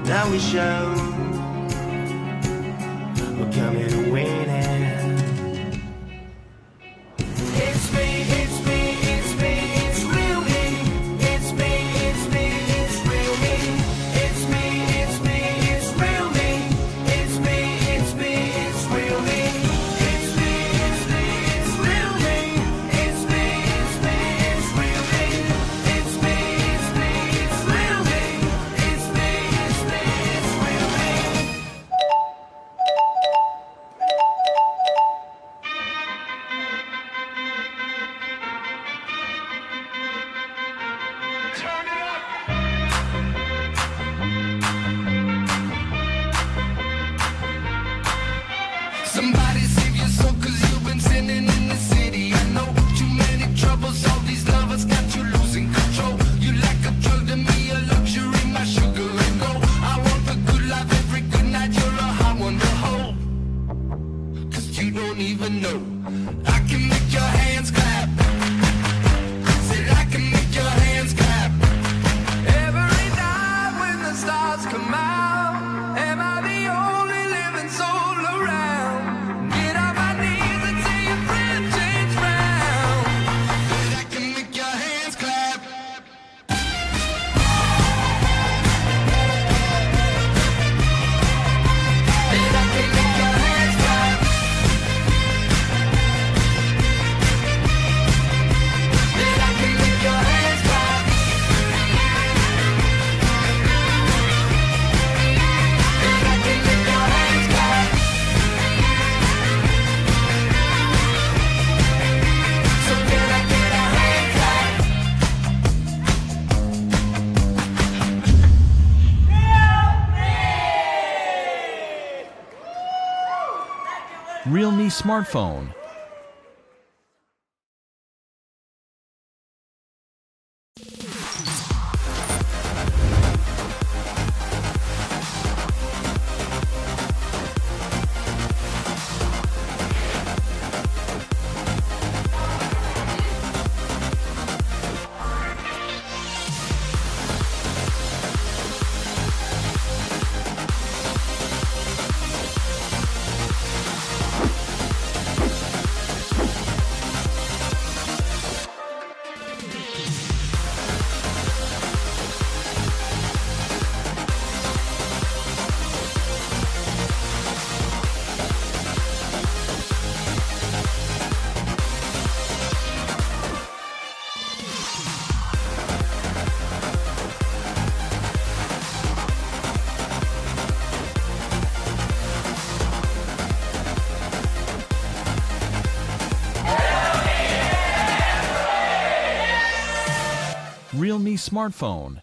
Now we show we're coming to win it. It's me, it's me, it's me, it's real me. It's me, it's me, it's real me. It's me, it's me, it's real me. It's me, it's me, it's real me. It's me, it's me, it's real me. It's me, it's me, it's real me. It's me, it's me, it's real me. It's me, it's me, it's real me. Turn it up. Somebody save your soul, cause you've been sinning in the city. I know too many troubles, all these lovers got you losing control. You like a drug to me, a luxury, my sugar and gold. I want the good life every good night, you're a hot one to hold. Cause you don't even know I can make your hands clap. Said I can make your hands clap. Every night when the stars come out, am I the only living soul around? Get on my knees and say your friend change round. Said I can make your hands clap. Said I can make your hands clap. Said I can make your hands clap. Said I can make your hands clap. So can I get a hand clap? Realme smartphone. Realme smartphone.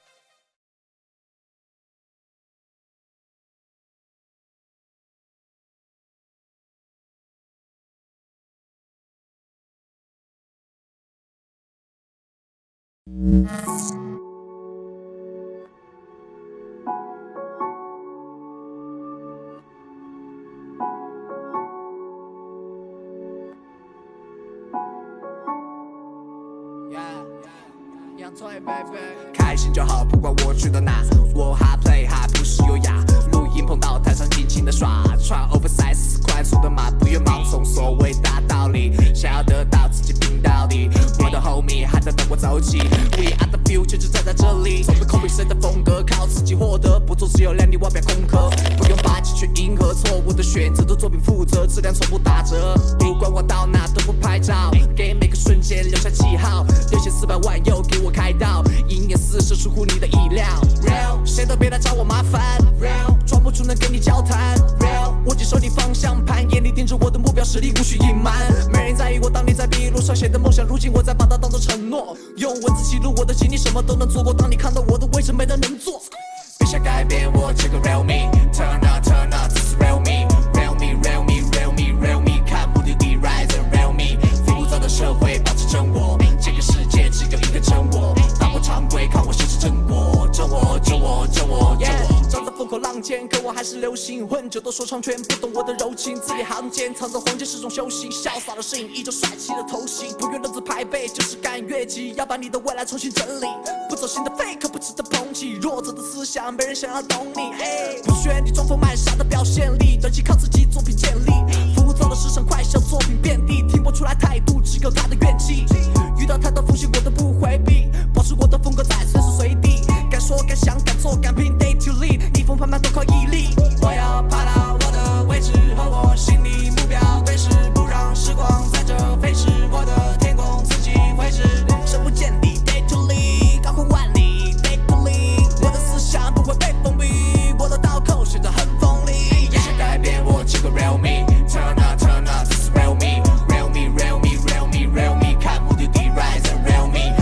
开心就好，不管我去到哪，我哈 play 还不是优雅。录音碰到台上尽情的耍，穿 oversize 快速的马，不愿盲从所谓大道理，想要得到自己拼到底。我的 homie 还在等我走起 ，We are the future 就站在这里，从不 copy 谁的风格，靠自己获得，不做只有亮你外表空壳，不用霸气去迎合错误的选择，对作品负责，质量从不打折。不管我到哪都不拍照，给每个瞬间留下记号，6400万又给我开道，鹰眼四射出乎你的意料。Real， 谁都别来找我麻烦。Real， 装不出能跟你交谈。Real， 握紧手里方向盘，眼里盯着我的目标，实力无需隐瞒。没人在意我当年在笔录上写的梦想，如今我在把它当作承诺，用文字记录我的经历，什么都能做过。当你看到我的位置，没人能做。别想改变我这个 real me，turn up，turn up， 这是 real me，real me，real me，real me，real me， 看目的地 rise and real me， 浮躁的社会保持真我，这个世界只有一个真我，打破常规，看我实施成果，真我，真我，真我，真我，站在风口浪唱前，可我还是流行。混酒都说唱圈不懂我的柔情，字里行间藏着黄金是种修行。潇洒的身影依旧帅气的头型，不用认字排辈，就是敢越级，要把你的未来重新整理。不走心的 fake 不值得抨击，弱者的思想没人想要懂你。不需要你装疯卖傻的表现力，短期靠自己作品建立。浮躁的时尚快销作品遍地，听不出来态度，只有他的怨气。遇到太多风险我都不回避，保持我的风格在随时随地。敢说敢想敢做敢拼 day to lead， 逆风攀爬都靠毅力。我要爬到我的位置和我心里目标对视，不让时光在这飞逝，我的天空自己绘制。深不见底 day to lead， 高空万里 day to lead， 我的思想不会被封闭，我的刀口选择很锋利。也想改变我这个 real me，turn up，this is real me，real me，real me，real me，real me， 看目的地 rise and real me。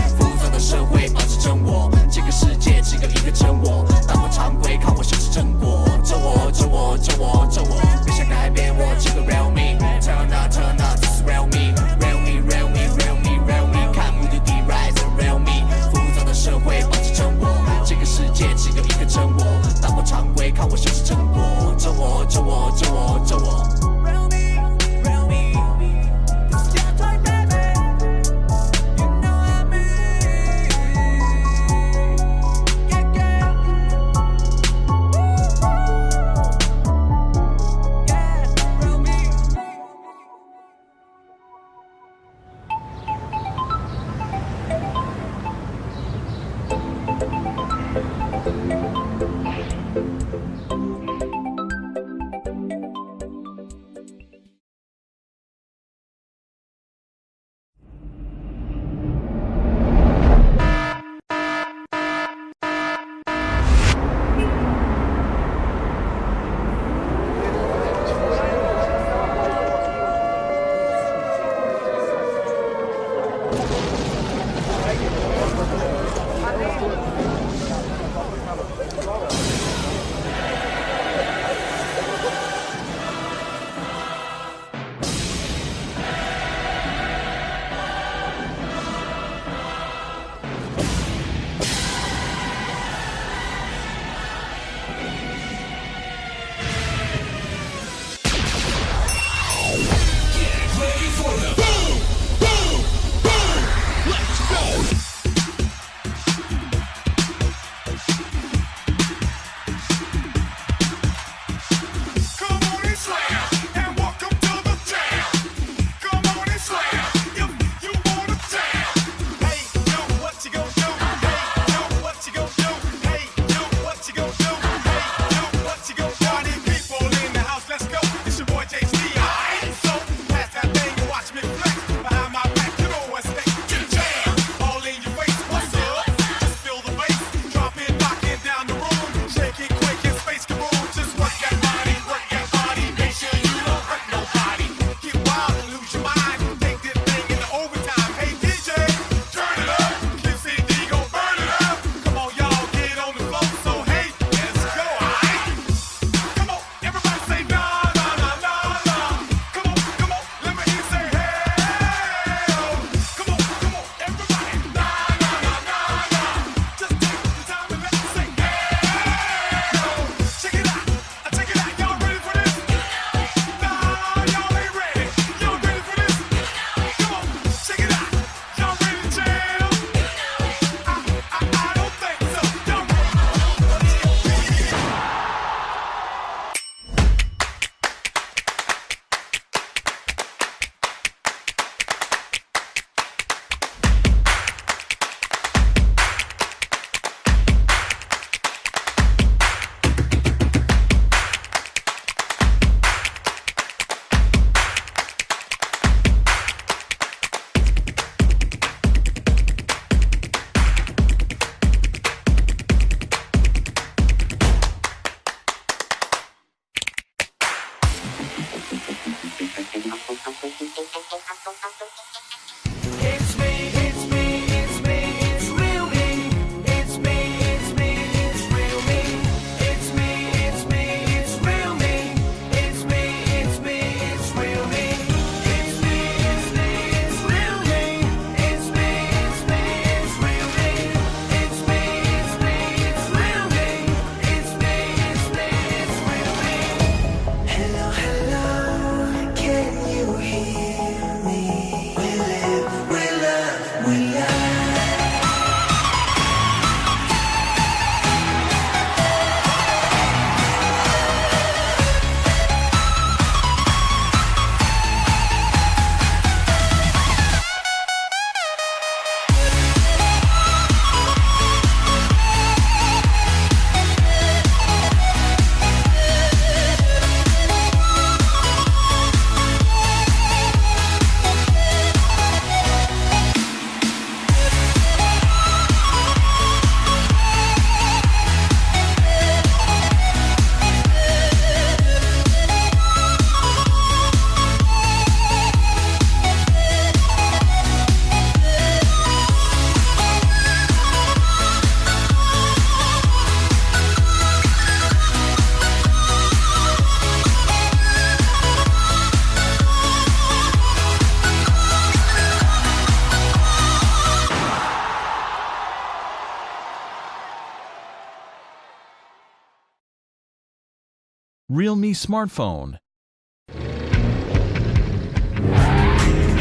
Realme smartphone.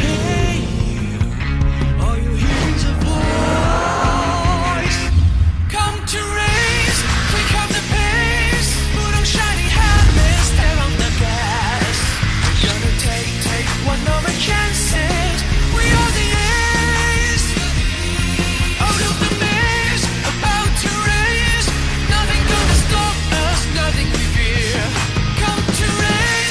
Hey, all you hear is a voice. Come to race, pick up the pace. Put on shiny helmets, step on the gas. We're gonna take one of our chances. We are the ace. Out of the maze, about to race. Nothing gonna stop us, nothing we fear. Come to race.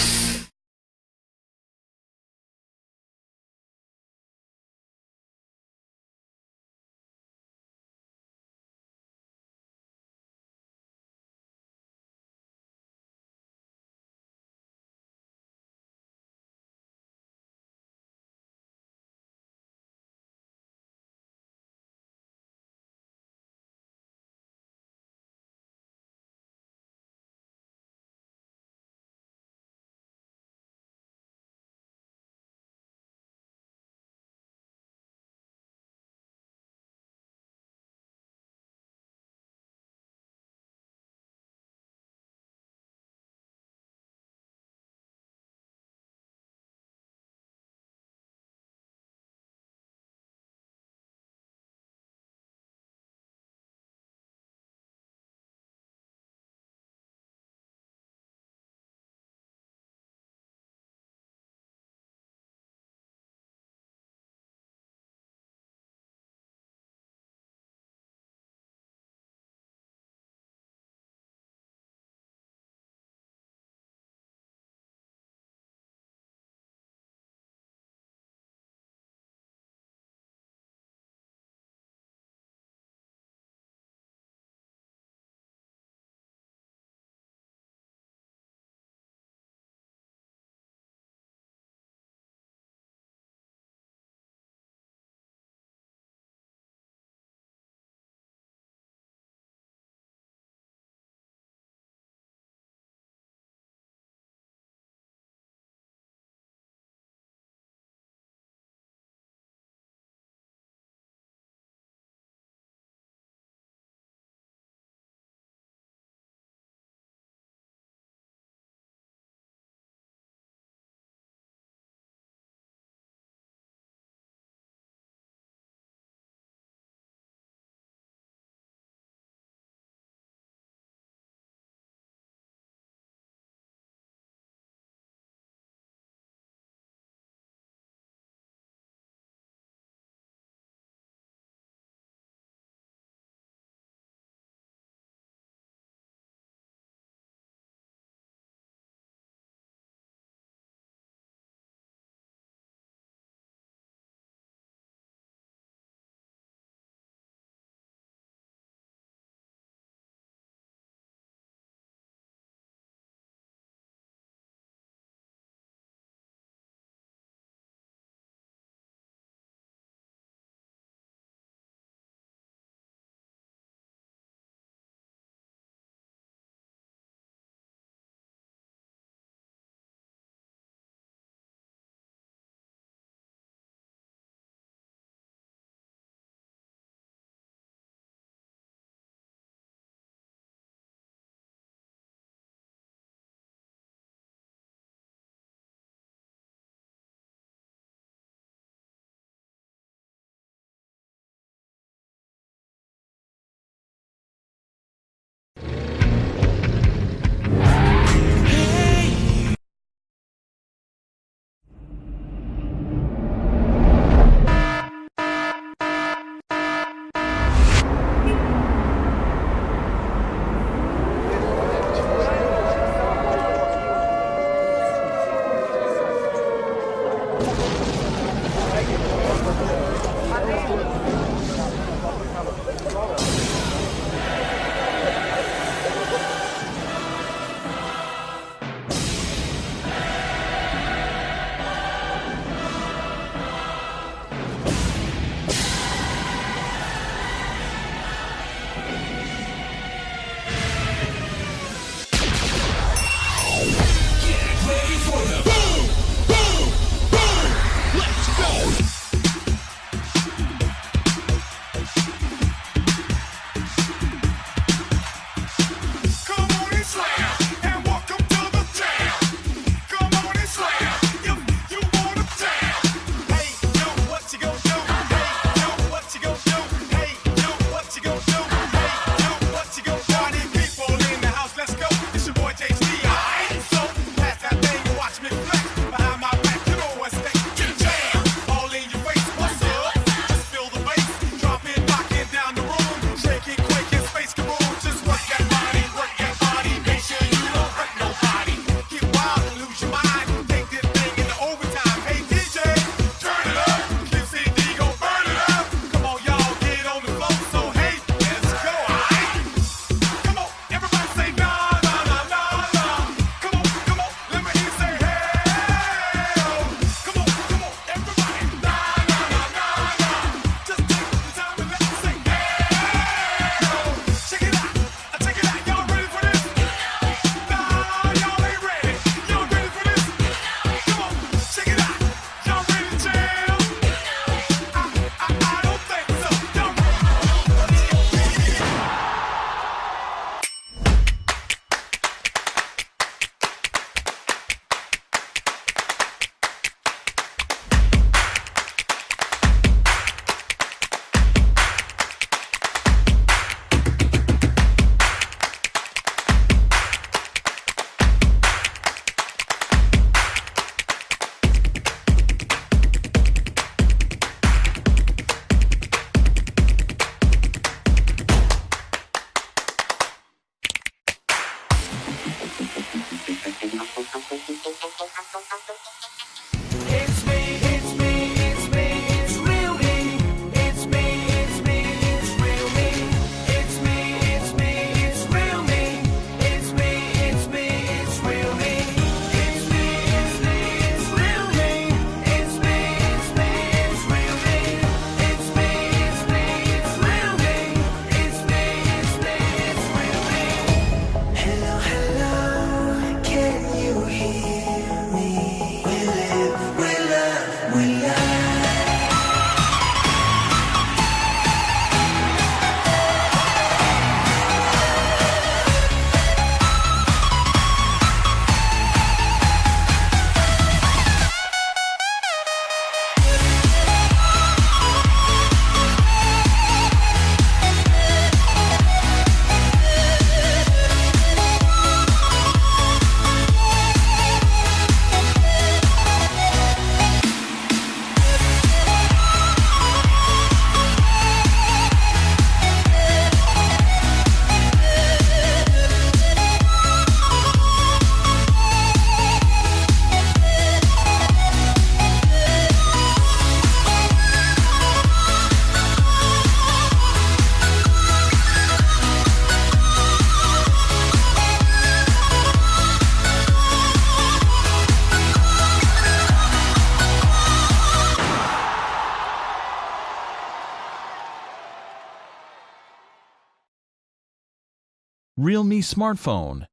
Realme smartphone.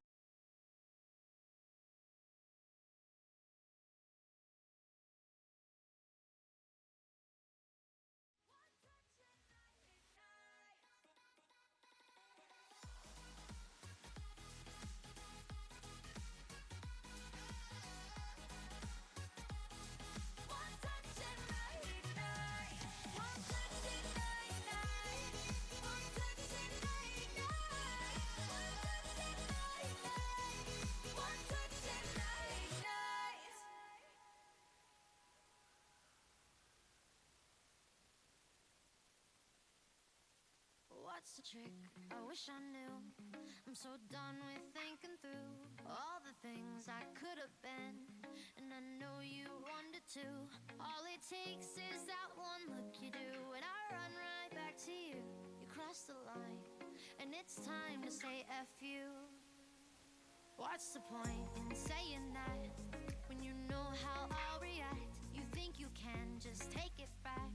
What's the trick? I wish I knew. I'm so done with thinking through all the things I could have been, and I know you wanted to. All it takes is that one look you do, and I run right back to you. You cross the line, and it's time to say F you. What's the point in saying that when you know how I'll react? You think you can just take it back,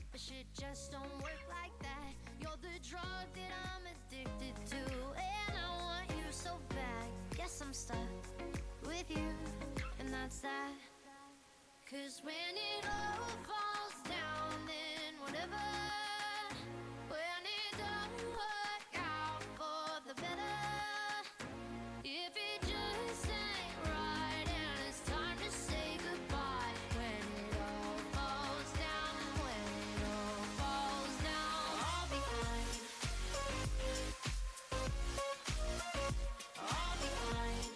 but shit just don't work like that. You're the drug that I'm addicted to, and I want you so bad. Guess I'm stuck with you, and that's that. 'Cause when it all falls down, then whatever. When it don't work out for the better, if it just ain't right and it's time to say goodbye. When it all falls down, when it all falls down, I'll be fine. I'll be fine.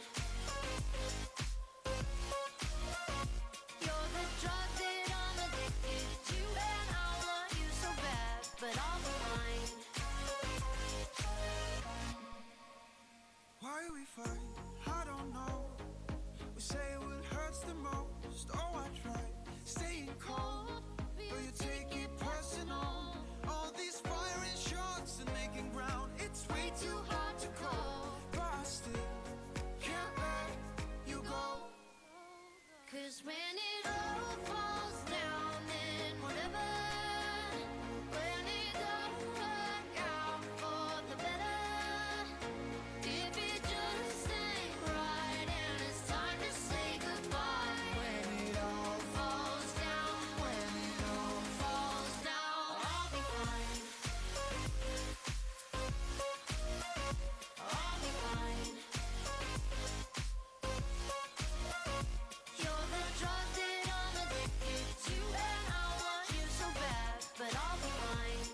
You're the drug that I'm addicted to, and I want you so bad, but I'll be fine. Why we fight, I don't know. We say what hurts the most. Oh, I try staying cold, but you take it personal. All these firing shots and making ground, it's way too hard to call. But I still can't let you go. 'Cause when it all falls down, then whatever. When it don't work out for the better, if it just ain't right and it's time to say goodbye. When it all falls down, when it all falls down, I'll be fine. I'll be fine. You're the drug that I'm addicted to, and I want you so bad, but I'll be fine.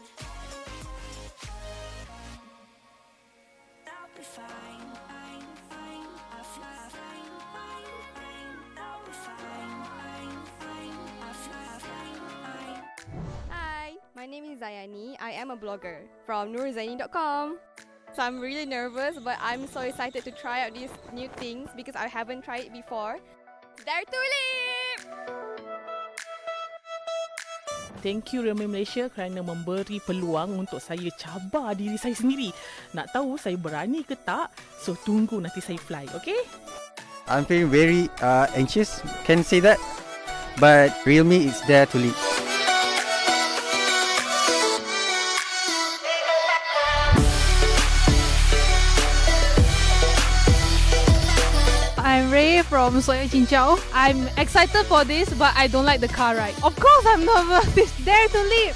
I'll be fine, fine, fine. I'll fly, fine, fine, fine. I'll be fine, fine, fine. I'll fly, fine, fine. Hi, my name is Zayani. I am a blogger from nurzaini.com. So I'm really nervous, but I'm so excited to try out these new things because I haven't tried it before. Dare to Leap! Thank you Realme Malaysia kerana memberi peluang untuk saya cabar diri saya sendiri. Nak tahu saya berani ke tak? So tunggu nanti saya fly, okay? I'm feeling very anxious, can say that. But Realme is there to lead. I'm Ray from Soya Chinchao. I'm excited for this, but I don't like the car ride. Of course I'm nervous. It's Dare to Leap.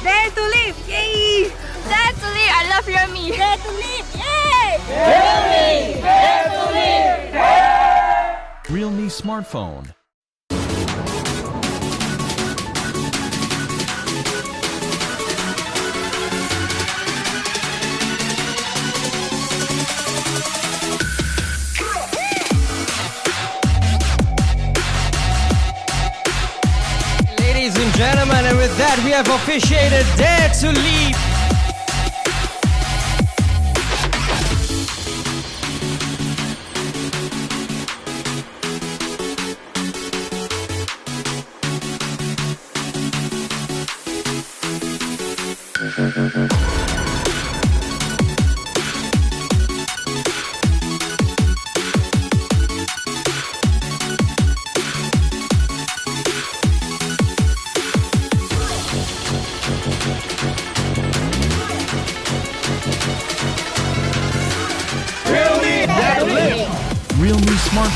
Dare to Leap! Yay! Dare to Leap! I love Realme! Dare to Leap! Yay! Realme smartphone. Ladies and gentlemen, and with that we have officiated Dare to Leap.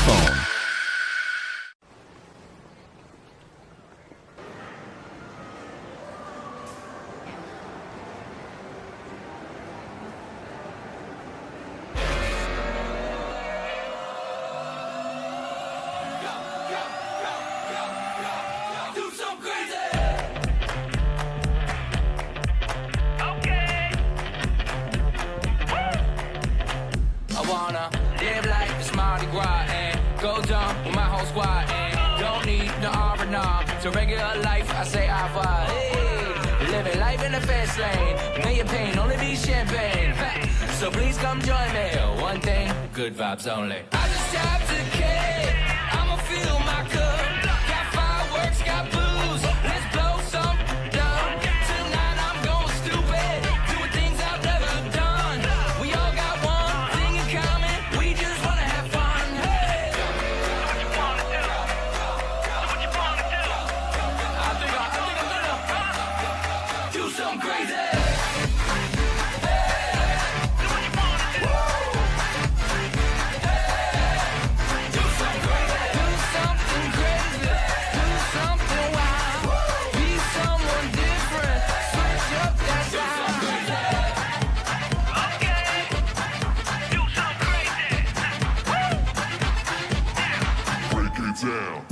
smartphone. Live life is Mardi Gras and go dumb with my whole squad and don't need no R&R. To regular life, I say au revoir. Hey, living life in the fast lane, million pain, only be champagne. So please come join me. One thing, good vibes only. I just tapped the cake, I'ma fill my cup. Got fireworks, got booze, let's blow some dumb. Tonight I'm going stupid, doing things I've never done. We all got one thing in common, we just wanna have fun. Hey, do what you wanna do. Do what you wanna do. I think I'm gonna do something crazy. Down.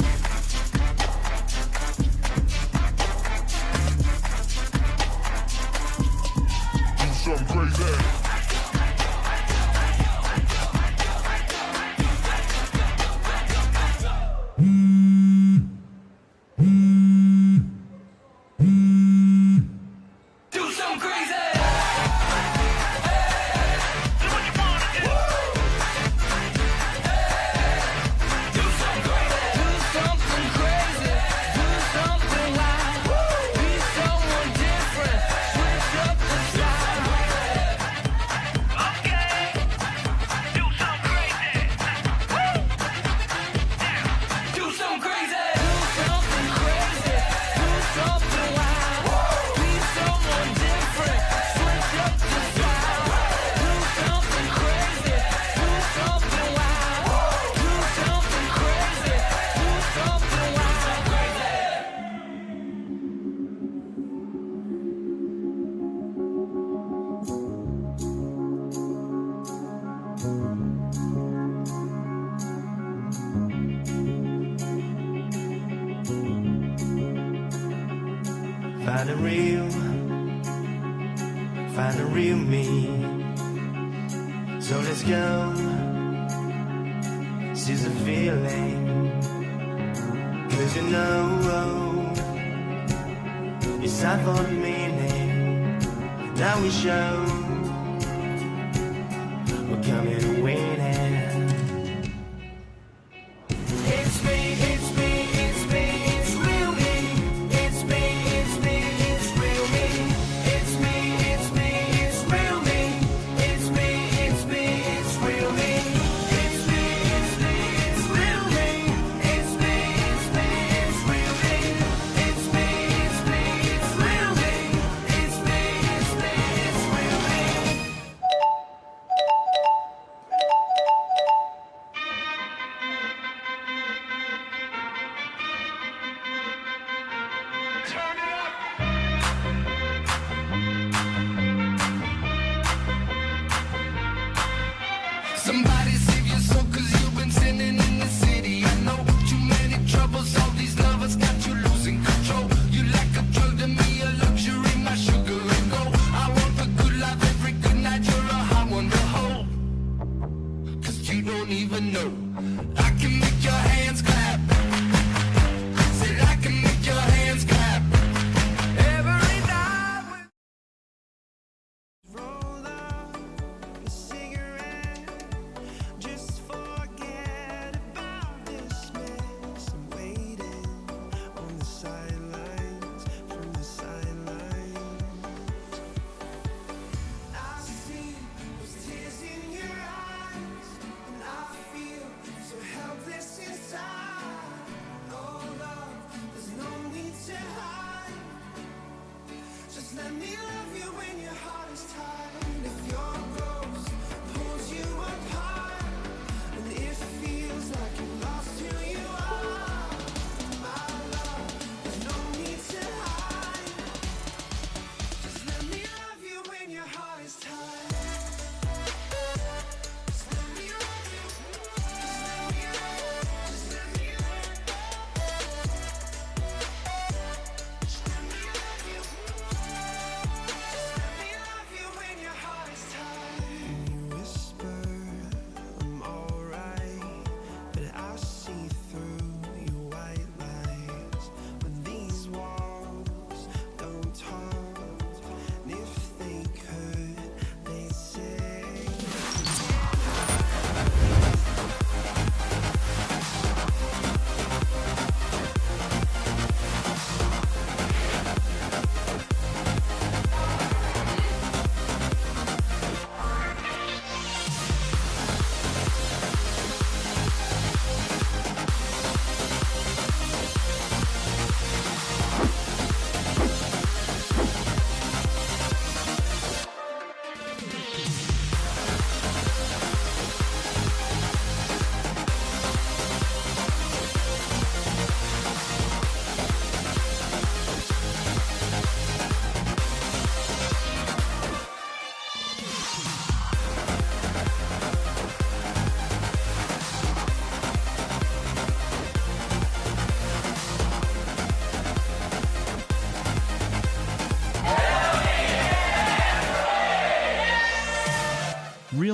Do something crazy. Find the real me. So let's go, seize the feeling. Cause you know, it's time for the meaning. Now we show, we're coming to win it. It's me, it's me, it's me, it's real me. It's me, it's me, it's real me. It's me, it's me, it's real me. It's me, it's me, it's real me. It's me, it's me, it's real me. It's me, it's me, it's real me. It's me, it's me, it's real me. It's me, it's me, it's real me. Turn it up. Somebody save your soul, cause you've been sinning in the city. I know too many troubles, all these lovers got you losing control. You like a drug to me, a luxury, my sugar and gold. I want the good life every good night, you're a hot one to hold. Cause you don't even know, I can make your hands clap. Said I can make your hands clap. Every night. Roll up a cigarette, just forget about this mess. I'm waiting on the sidelines, from the sidelines. I see those tears in your eyes, and I feel so helpless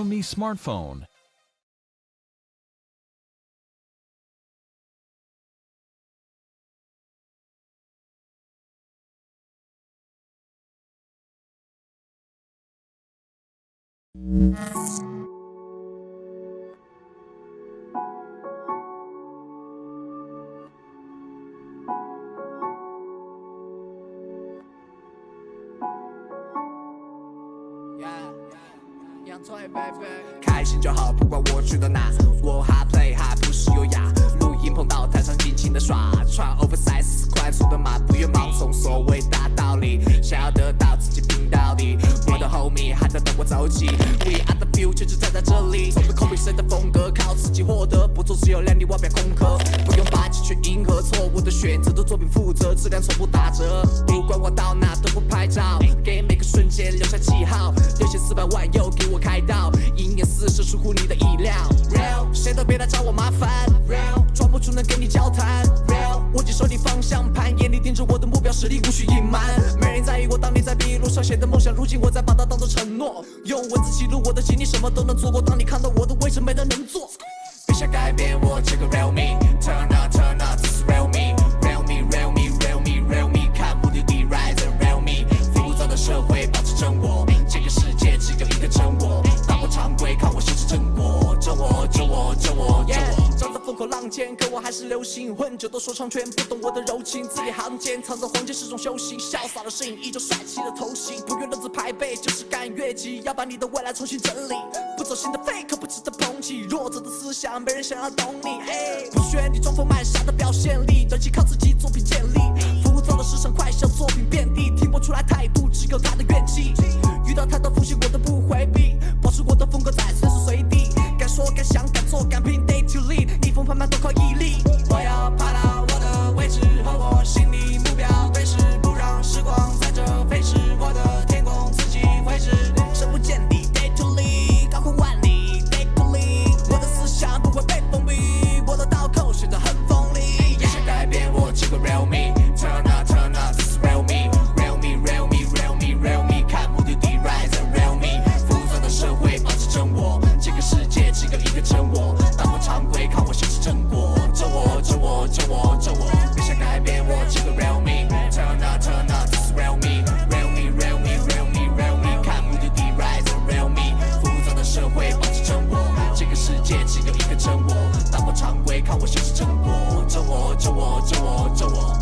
Realme smartphone.开心就好，不管我去到哪，我 hard play 还不是优雅。录音碰到台上尽情的耍，穿 oversize 快速的马，不愿盲从所谓大道理，想要得到自己拼到底。我的 homie 还在等我走起 ，We are the future 就站在这里，从不 copy 谁的风格，靠自己获得，不做只有量力，外表空壳，不用霸气去迎合错误的选择，对作品负责，质量从不打折。不管我到哪都不拍照，给每个瞬间留下记号，流血400万又给我开刀，鹰眼四射出乎你的意料。Real， 谁都别来找我麻烦。Real， 装不出能跟你交谈。Real， 握紧手里方向盘，眼里盯着我的目标，实力无需隐瞒。没人在意我当年在笔录上写的梦想，如今我在把它当作承诺，用文字记录我的经历，什么都能做过。当你看到我的位置，没人能做。别想改变我这个 real me。Turn up，turn up， this is real me。Real me，real me，real me，real me， 看目的地 rise and real me。浮躁的社会保持真我，这个世界只有一个真我。打破常规，看我修持正果。真我，真我，真我，真我。站在风口浪尖，可我还是流行。混酒都说唱圈，不懂我的柔情，字里行间藏着黄金是种修行。潇洒的身影，依旧帅气的头型，不用认字排辈，就是敢越级，要把你的未来重新整理。不走心的 fake， 不值得捧起。弱者的思想，没人想要懂你。不需要你装疯卖傻的表现力，人气靠自己作品建立。浮躁的市场快销作品遍地，听不出来态度，只有他的怨气。遇到太多风险，我都不回避，保持我的风格在随时随地。敢说敢想敢做敢拼 day to lead， 逆风攀爬都靠毅力。我要爬到我的位置和我心里目标对视，不让时光在这飞逝，我的天空自己绘制。深不见底 day to lead， 高空万里 day to lead， 我的思想不会被封闭，我的刀口选择很锋利。别想改变我这个 real me。Turn up，turn up， this is real me。Real me，real me，real me，real me， 看目的地 rise and real me。浮躁的社会保持真我，这个世界只有一个真我。打破常规，看我修持正果。真我，真我，真我，真我。别想改变我这个 real me。Turn up，turn up， this is real me。Real me，real me，real me，real me， 看目的地 rise and real me。浮躁的社会保持真我，这个世界只有一个真我。打破常规，看我修持正果。真我，真我，真我，真我。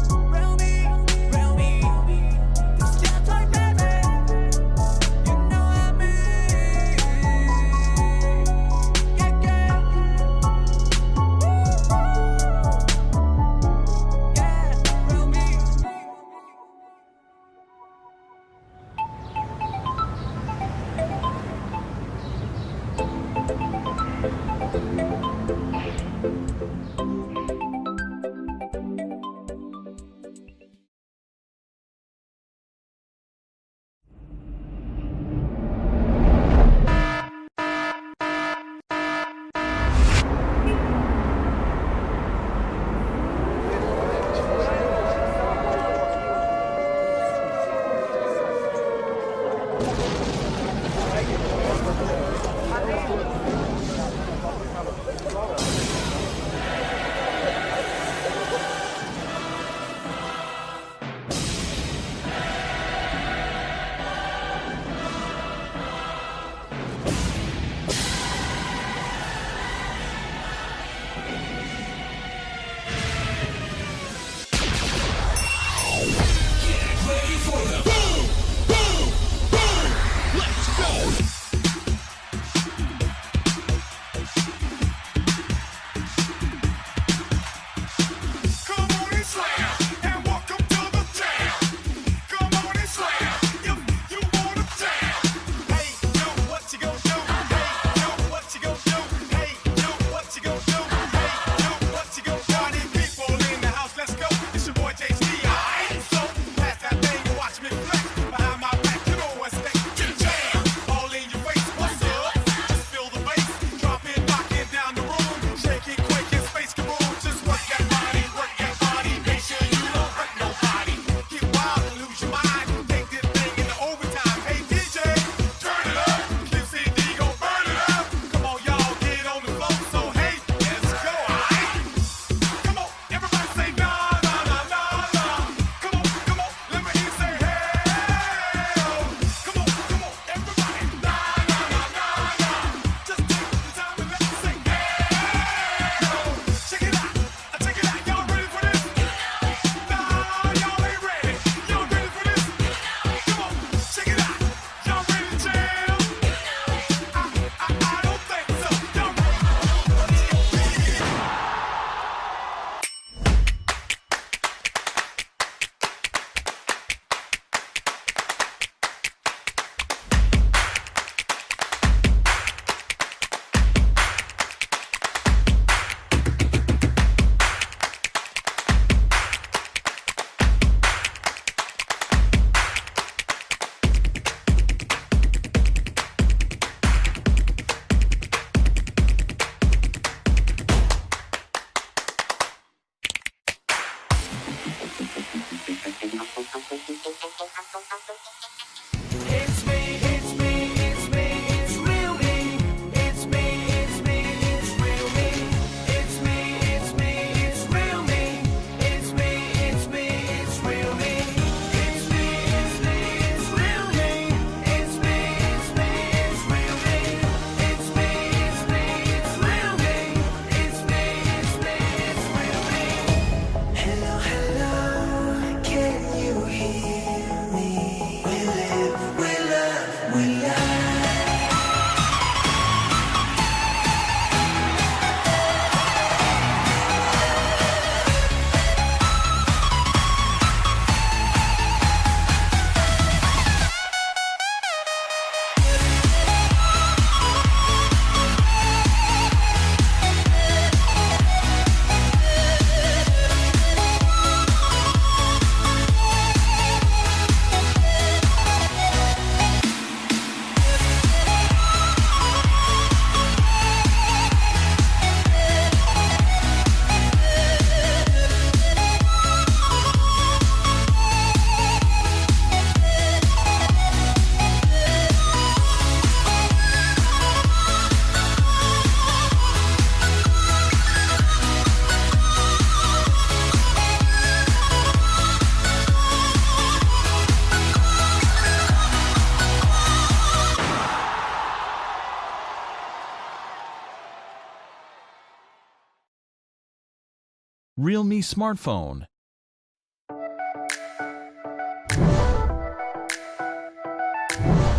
Realme smartphone.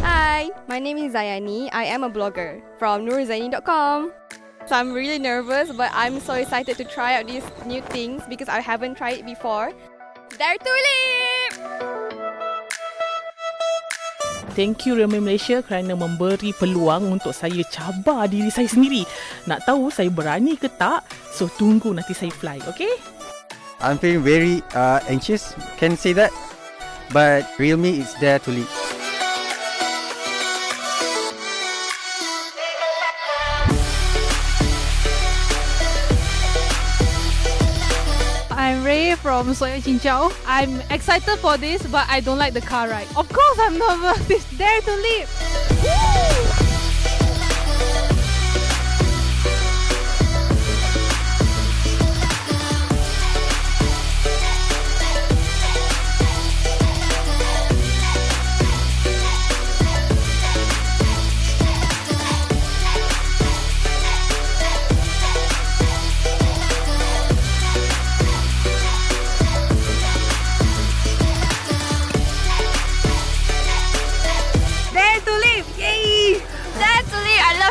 Hi, my name is Zayani. I am a blogger from noorzaini.com. So I'm really nervous, but I'm so excited to try out these new things because I haven't tried it before. Dare to Leap! Thank you Realme Malaysia kerana memberi peluang untuk saya cabar diri saya sendiri. Nak tahu saya berani ke tak? So tunggu nanti saya fly, okay? I'm feeling very anxious, can say that. But Realme is there to lead. I'm Ray from Soya I'm excited for this, but I don't like the car ride. Of course I'm nervous. It's Dare to Leap. Woo!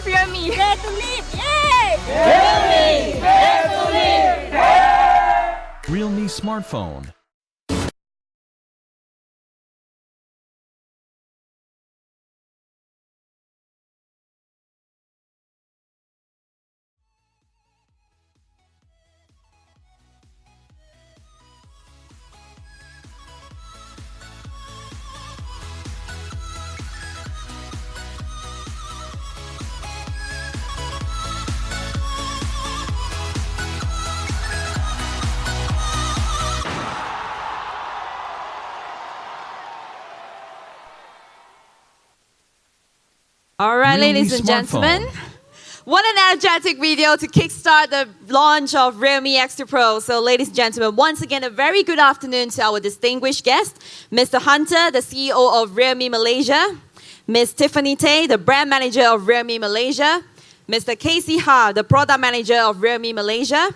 Realme! Dare to Leap! Yay! Realme! Dare to Leap! Realme smartphone. All right, Realme ladies and gentlemen, smartphone. what an energetic video to kickstart the launch of Realme X2 Pro. So, ladies and gentlemen, once again, a very good afternoon to our distinguished guest, Mr. Hunter, the CEO of Realme Malaysia, Ms. Tiffany Tay, the brand manager of Realme Malaysia, Mr. Casey Ha, the product manager of Realme Malaysia,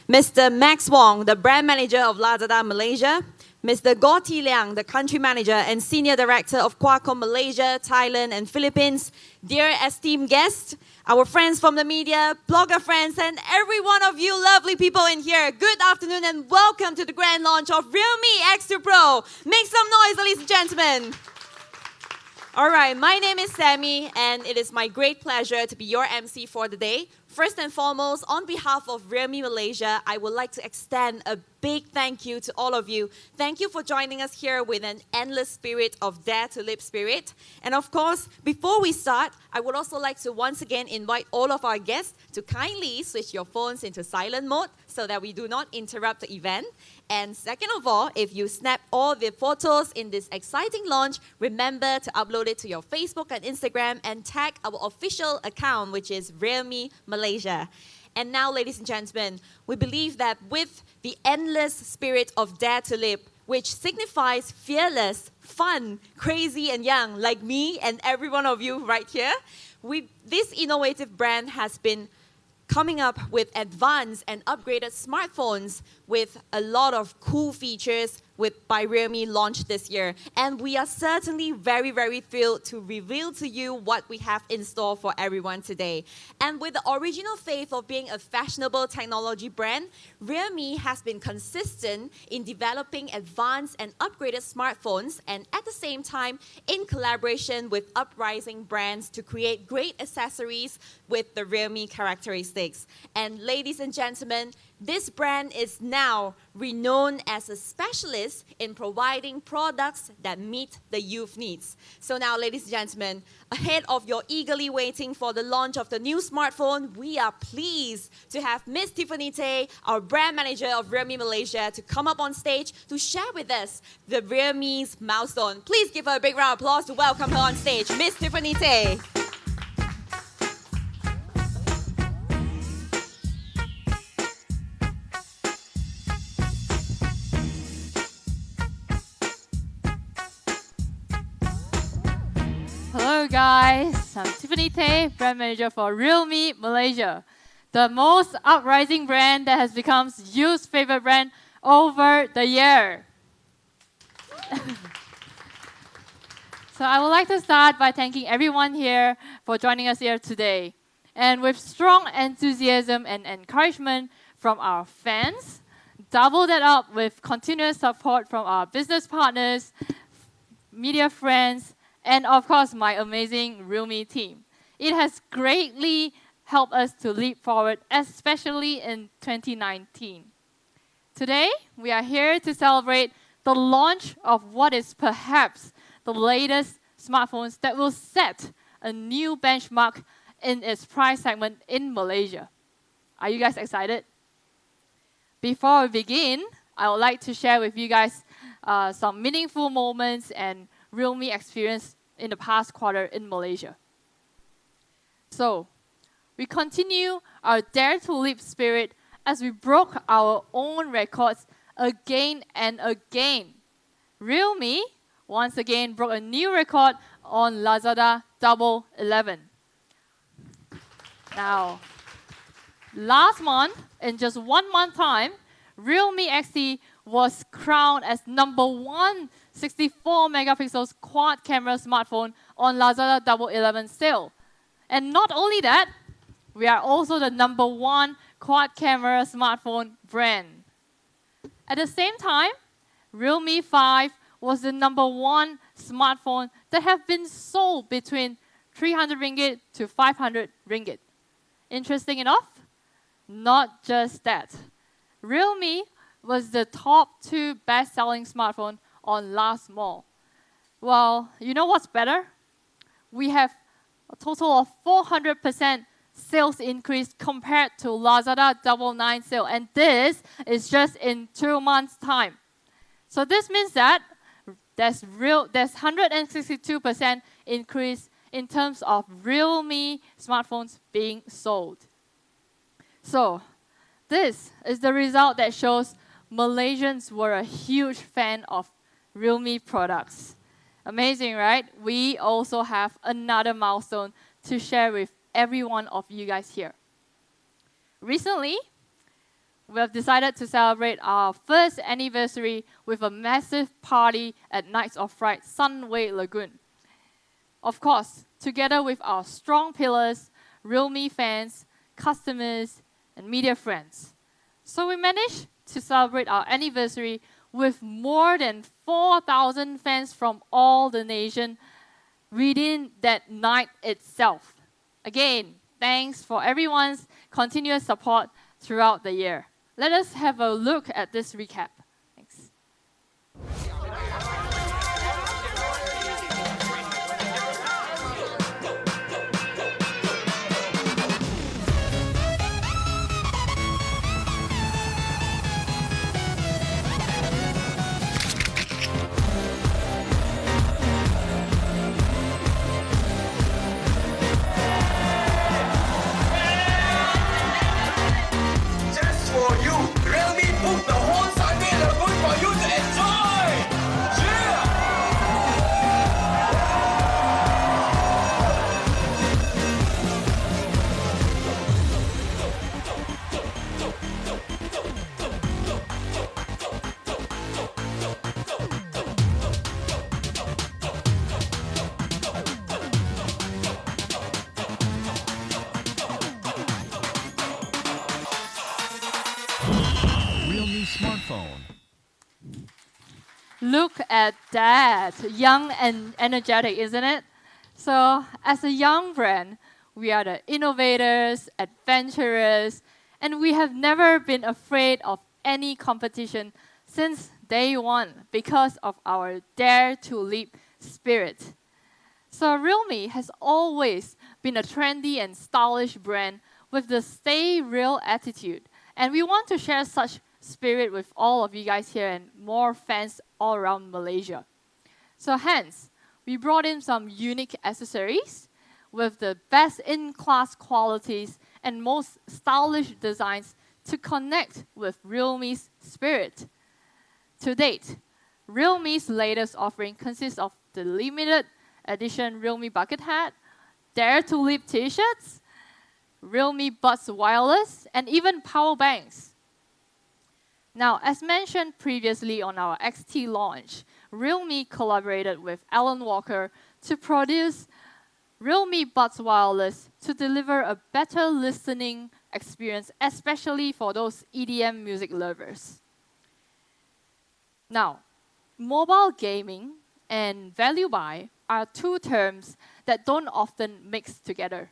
Mr. Max Wong, the brand manager of Lazada Malaysia, Mr. Goh T Liang, the country manager and senior director of Qualcomm Malaysia, Thailand, and Philippines. Dear esteemed guests, our friends from the media, blogger friends, and every one of you lovely people in here, good afternoon and welcome to the grand launch of Realme X2 Pro. Make some noise, ladies and gentlemen. All right, my name is Sammy, and it is my great pleasure to be your MC for the day. First and foremost, on behalf of Realme Malaysia, I would like to extend a big thank you to all of you. Thank you for joining us here with an endless spirit of Dare to Leap spirit. And of course, before we start, I would also like to once again invite all of our guests to kindly switch your phones into silent mode so that we do not interrupt the event. And second of all, if you snap all the photos in this exciting launch, remember to upload it to your Facebook and Instagram and tag our official account, which is Realme Malaysia. And now, ladies and gentlemen, we believe that with the endless spirit of Dare to Leap, which signifies fearless, fun, crazy, and young, like me and every one of you right here, this innovative brand has been coming up with advanced and upgraded smartphones with a lot of cool features by Realme launched this year. And we are certainly very, very thrilled to reveal to you what we have in store for everyone today. And with the original faith of being a fashionable technology brand, Realme has been consistent in developing advanced and upgraded smartphones and at the same time in collaboration with uprising brands to create great accessories with the Realme characteristics. And ladies and gentlemen, this brand is now renowned as a specialist in providing products that meet the youth needs. So now, ladies and gentlemen, ahead of your eagerly waiting for the launch of the new smartphone, we are pleased to have Ms. Tiffany Tay, our brand manager of Realme Malaysia, to come up on stage to share with us the Realme's milestone. Please give her a big round of applause to welcome her on stage, Ms. Tiffany Tay. Hello guys, I'm Tiffany Tay, brand manager for Realme Malaysia. the most uprising brand that has become youth's favorite brand over the year. So I would like to start by thanking everyone here for joining us here today. And with strong enthusiasm and encouragement from our fans, double that up with continuous support from our business partners, media friends, and of course my amazing realme team. It has greatly helped us to leap forward, especially in 2019. Today, we are here to celebrate the launch of what is perhaps the latest smartphones that will set a new benchmark in its price segment in Malaysia. Are you guys excited? Before we begin, I would like to share with you guys some meaningful moments and realme experience in the past quarter in Malaysia. So, we continue our Dare to Leap spirit as we broke our own records again and again. Realme once again broke a new record on Lazada Double 11. Now, last month, in just 1 month time, Realme XT was crowned as #1 64 megapixels quad camera smartphone on Lazada Double 11 sale. And not only that, we are also the #1 quad camera smartphone brand. At the same time, Realme 5 was the #1 smartphone that have been sold between 300 ringgit to 500 ringgit. Interesting enough? Not just that. Realme was the top 2 best-selling smartphone on last mall. Well, you know what's better? We have a total of 400% sales increase compared to Lazada Double 9 sale, and this is just in 2 months' time. So this means that there's 162% increase in terms of Realme smartphones being sold. So this is the result that shows Malaysians were a huge fan of Realme products. Amazing, right? We also have another milestone to share with every one of you guys here. Recently, we have decided to celebrate our first anniversary with a massive party at Nights of Fright Sunway Lagoon. Of course, together with our strong pillars, Realme fans, customers, and media friends. So we managed to celebrate our anniversary with more than 4,000 fans from all the nation within that night itself. Again, thanks for everyone's continuous support throughout the year. Let us have a look at this recap. Thanks. Just for you, Realme booked the whole Sunday Lagoon for you to enjoy! Yeah! Realme smartphone. Look at that. Young and energetic, isn't it? So, as a young brand, we are the innovators, adventurers, and we have never been afraid of any competition since day one because of our Dare to Leap spirit. So, Realme has always been a trendy and stylish brand with the stay real attitude. And we want to share such spirit with all of you guys here and more fans all around Malaysia. So hence, we brought in some unique accessories with the best in-class qualities and most stylish designs to connect with Realme's spirit. To date, Realme's latest offering consists of the limited edition Realme bucket hat, Dare to Leap t-shirts, Realme Buds Wireless, and even power banks. Now, as mentioned previously on our XT launch, Realme collaborated with Alan Walker to produce Realme Buds Wireless to deliver a better listening experience, especially for those EDM music lovers. Now, mobile gaming and value buy are two terms that don't often mix together.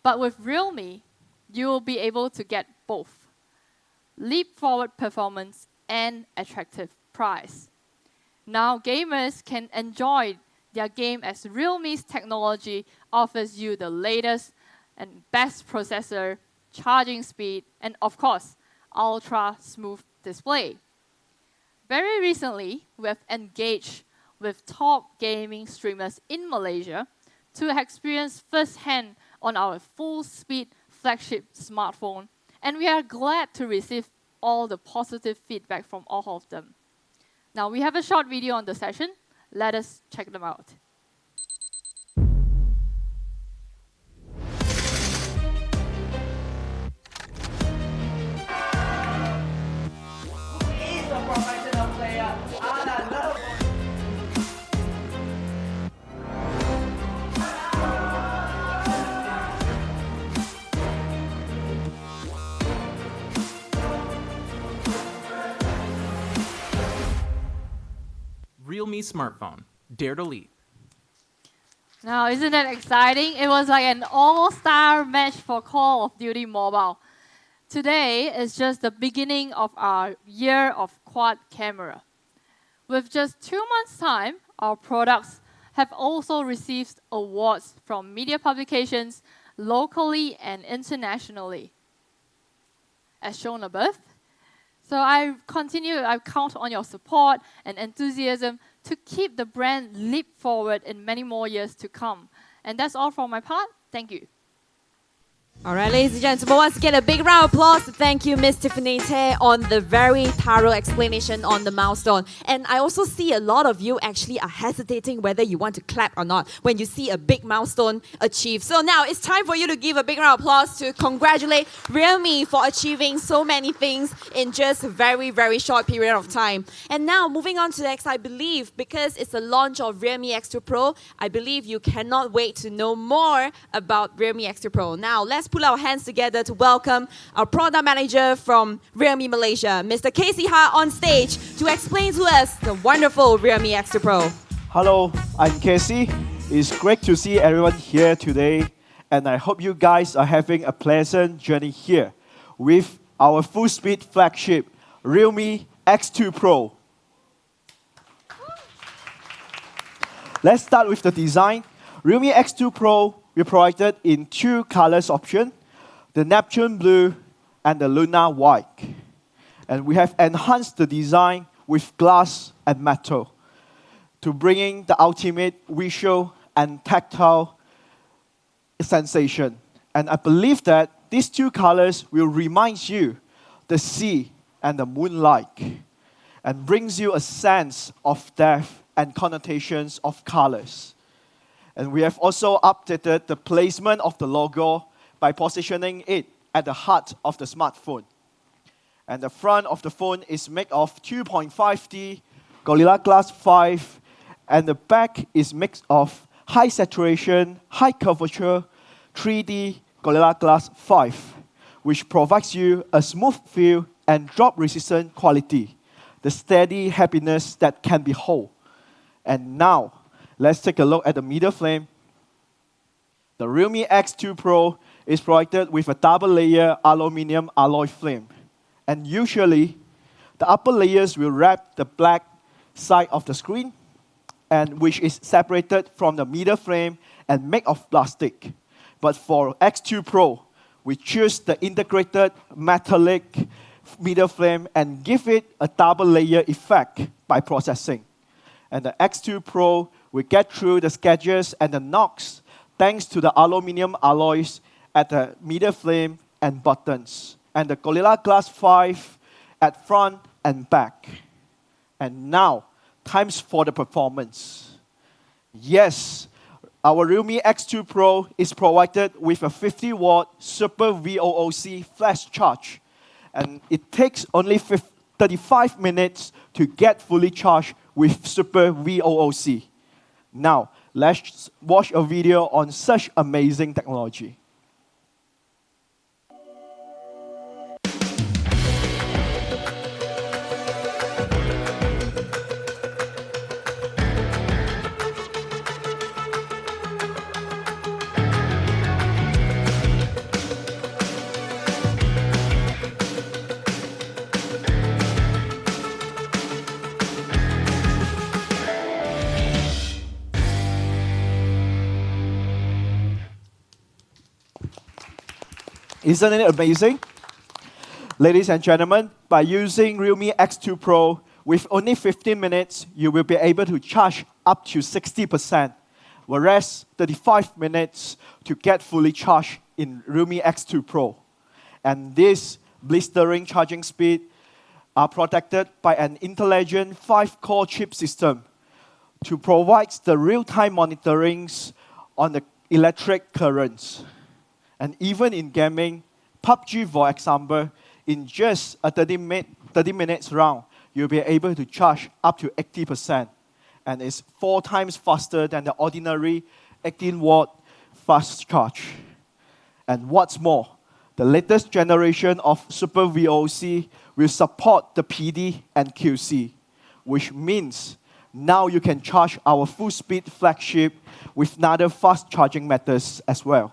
But with Realme, you will be able to get both: leap forward performance and attractive price. Now gamers can enjoy their game as Realme's technology offers you the latest and best processor, charging speed, and of course, ultra smooth display. Very recently, we have engaged with top gaming streamers in Malaysia to experience firsthand on our full-speed flagship smartphone, and we are glad to receive all the positive feedback from all of them. Now, we have a short video on the session. Let us check them out. Realme smartphone. Dare to leap. Now, isn't that exciting? It was like an all-star match for Call of Duty Mobile. Today is just the beginning of our year of quad camera. With just 2 months' time, our products have also received awards from media publications locally and internationally, as shown above. So I count on your support and enthusiasm to keep the brand leap forward in many more years to come. And that's all from my part. Thank you. All right, ladies and gentlemen, once again, a big round of applause to thank you, Ms. Tiffany Tay, on the very thorough explanation on the milestone. And I also see a lot of you actually are hesitating whether you want to clap or not when you see a big milestone achieved. So now it's time for you to give a big round of applause to congratulate Realme for achieving so many things in just a very, very short period of time. And now, moving on to the next, I believe, because it's the launch of Realme X2 Pro, I believe you cannot wait to know more about Realme X2 Pro. Now, let's put our hands together to welcome our product manager from Realme Malaysia, Mr. Casey Ha, on stage to explain to us the wonderful Realme X2 Pro. Hello, I'm Casey. It's great to see everyone here today, and I hope you guys are having a pleasant journey here with our full-speed flagship, Realme X2 Pro. Let's start with the design. Realme X2 Pro we provided in two colors option, the Neptune Blue and the Luna White. And we have enhanced the design with glass and metal to bringing the ultimate visual and tactile sensation. And I believe that these two colors will remind you the sea and the moonlight and brings you a sense of depth and connotations of colors. And we have also updated the placement of the logo by positioning it at the heart of the smartphone. And the front of the phone is made of 2.5D Gorilla Glass 5, and the back is mix of high saturation, high curvature 3D Gorilla Glass 5, which provides you a smooth feel and drop-resistant quality, the steady happiness that can be whole. And now, let's take a look at the middle frame. The Realme X2 Pro is provided with a double-layer aluminum alloy frame. And usually, the upper layers will wrap the black side of the screen, and which is separated from the middle frame and made of plastic. But for X2 Pro, we choose the integrated metallic middle frame and give it a double-layer effect by processing. And the X2 Pro will get through the sketches and the knocks thanks to the aluminum alloys at the middle frame and buttons, and the Gorilla Glass 5 at front and back. And now, times for the performance. Yes, our Realme X2 Pro is provided with a 50-watt SuperVOOC Flash Charge. And it takes only 35 minutes to get fully charged with SuperVOOC. Now, let's watch a video on such amazing technology. Isn't it amazing? Ladies and gentlemen, by using Realme X2 Pro, with only 15 minutes, you will be able to charge up to 60%, whereas 35 minutes to get fully charged in Realme X2 Pro. And this blistering charging speed are protected by an intelligent 5-core chip system to provide the real-time monitorings on the electric currents. And even in gaming, PUBG, for example, in just a 30 minutes round, you'll be able to charge up to 80%. And it's 4 times faster than the ordinary 18-watt fast charge. And what's more, the latest generation of SuperVOOC will support the PD and QC, which means now you can charge our full-speed flagship with other fast charging methods as well.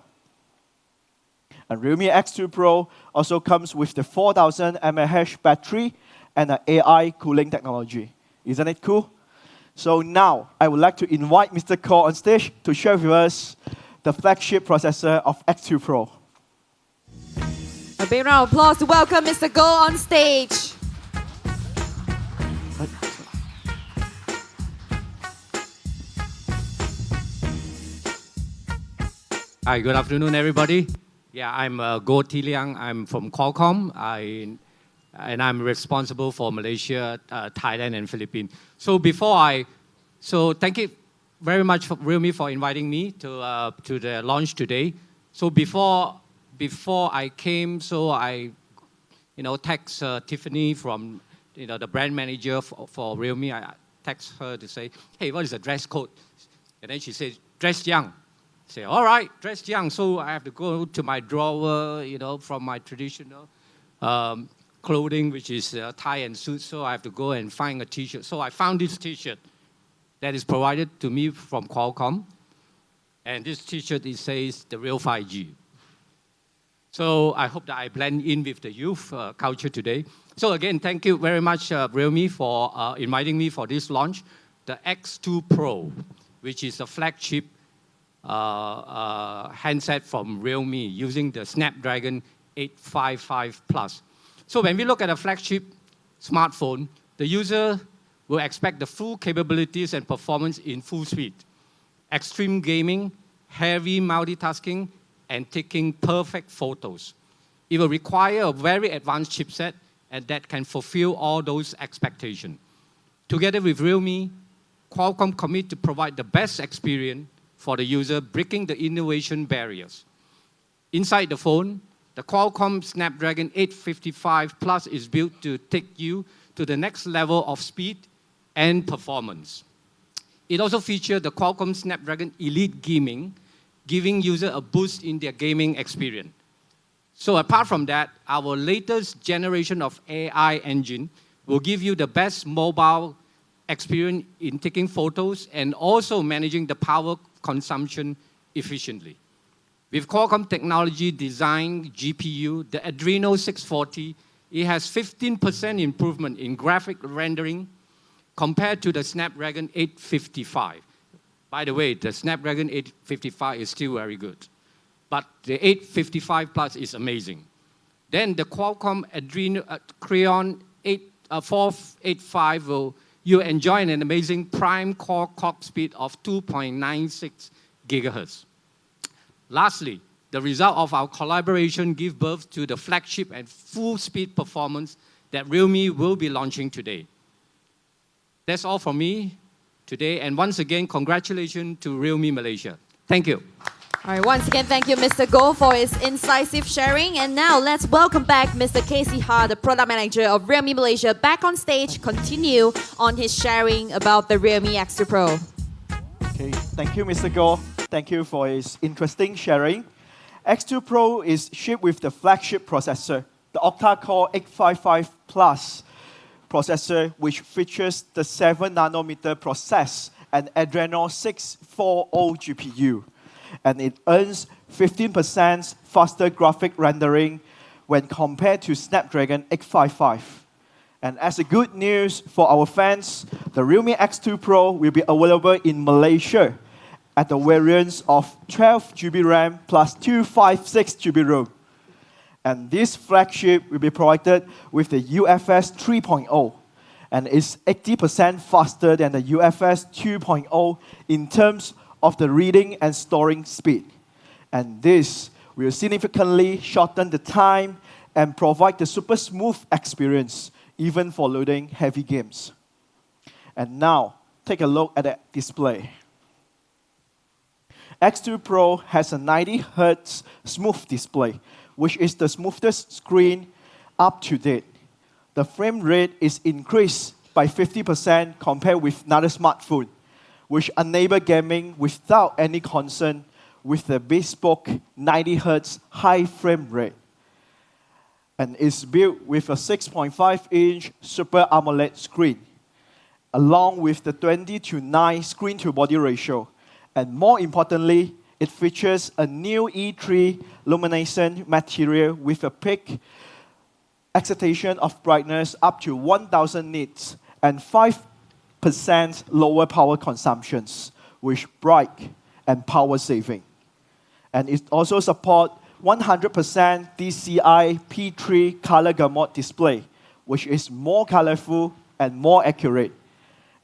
And Realme X2 Pro also comes with the 4000 mAh battery and an AI cooling technology. Isn't it cool? So now, I would like to invite Mr. Ko on stage to share with us the flagship processor of X2 Pro. A big round of applause to welcome Mr. Go on stage. Hi, good afternoon, everybody. Yeah, I'm Go Thi Liang. I'm from Qualcomm, and I'm responsible for Malaysia, Thailand, and Philippines. So thank you very much, Realme, for inviting me to the launch today. So before I came, I text Tiffany from the brand manager for Realme. I text her to say, hey, what is the dress code? And then she said, dress young. Say, all right, dressed young, so I have to go to my drawer, from my traditional clothing, which is tie and suit, so I have to go and find a t-shirt. So I found this t-shirt that is provided to me from Qualcomm, and this t-shirt, it says, the real 5G. So I hope that I blend in with the youth culture today. So again, thank you very much, Realme, for inviting me for this launch. The X2 Pro, which is a flagship handset from Realme using the Snapdragon 855 Plus. So when we look at a flagship smartphone, the user will expect the full capabilities and performance in full speed, extreme gaming, heavy multitasking, and taking perfect photos. It will require a very advanced chipset and that can fulfill all those expectations. Together with Realme, Qualcomm commit to provide the best experience for the user, breaking the innovation barriers. Inside the phone, the Qualcomm Snapdragon 855 Plus is built to take you to the next level of speed and performance. It also features the Qualcomm Snapdragon Elite Gaming, giving users a boost in their gaming experience. So apart from that, our latest generation of AI engine will give you the best mobile experience in taking photos and also managing the power consumption efficiently. With Qualcomm technology design GPU, the Adreno 640, it has 15% improvement in graphic rendering compared to the Snapdragon 855. By the way, the Snapdragon 855 is still very good, but the 855 Plus is amazing. Then the Qualcomm Adreno Xeon 485 you enjoy an amazing prime core clock speed of 2.96 gigahertz. Lastly, the result of our collaboration gives birth to the flagship and full-speed performance that Realme will be launching today. That's all from me today, and once again, congratulations to Realme Malaysia. Thank you. All right, once again, thank you, Mr. Goh, for his incisive sharing. And now let's welcome back Mr. Casey Ha, the product manager of Realme Malaysia, back on stage, continue on his sharing about the Realme X2 Pro. Okay, thank you, Mr. Goh. Thank you for his interesting sharing. X2 Pro is shipped with the flagship processor, the octa-core 855 Plus processor, which features the 7nm process and Adreno 640 GPU. And it earns 15% faster graphic rendering when compared to Snapdragon 855. And as a good news for our fans, the Realme X2 Pro will be available in Malaysia at the variants of 12GB RAM plus 256GB ROM. And this flagship will be provided with the UFS 3.0 and is 80% faster than the UFS 2.0 in terms of the reading and storing speed. And this will significantly shorten the time and provide the super smooth experience, even for loading heavy games. And now, take a look at the display. X2 Pro has a 90Hz smooth display, which is the smoothest screen up to date. The frame rate is increased by 50% compared with another smartphone, which enable gaming without any concern with the bespoke 90Hz high frame rate. And is built with a 6.5-inch Super AMOLED screen, along with the 20:9 screen-to-body ratio. And more importantly, it features a new E3 luminescent material with a peak excitation of brightness up to 1000 nits and 5% lower power consumptions, which bright and power saving. And it also supports 100% DCI P3 color gamut display, which is more colorful and more accurate.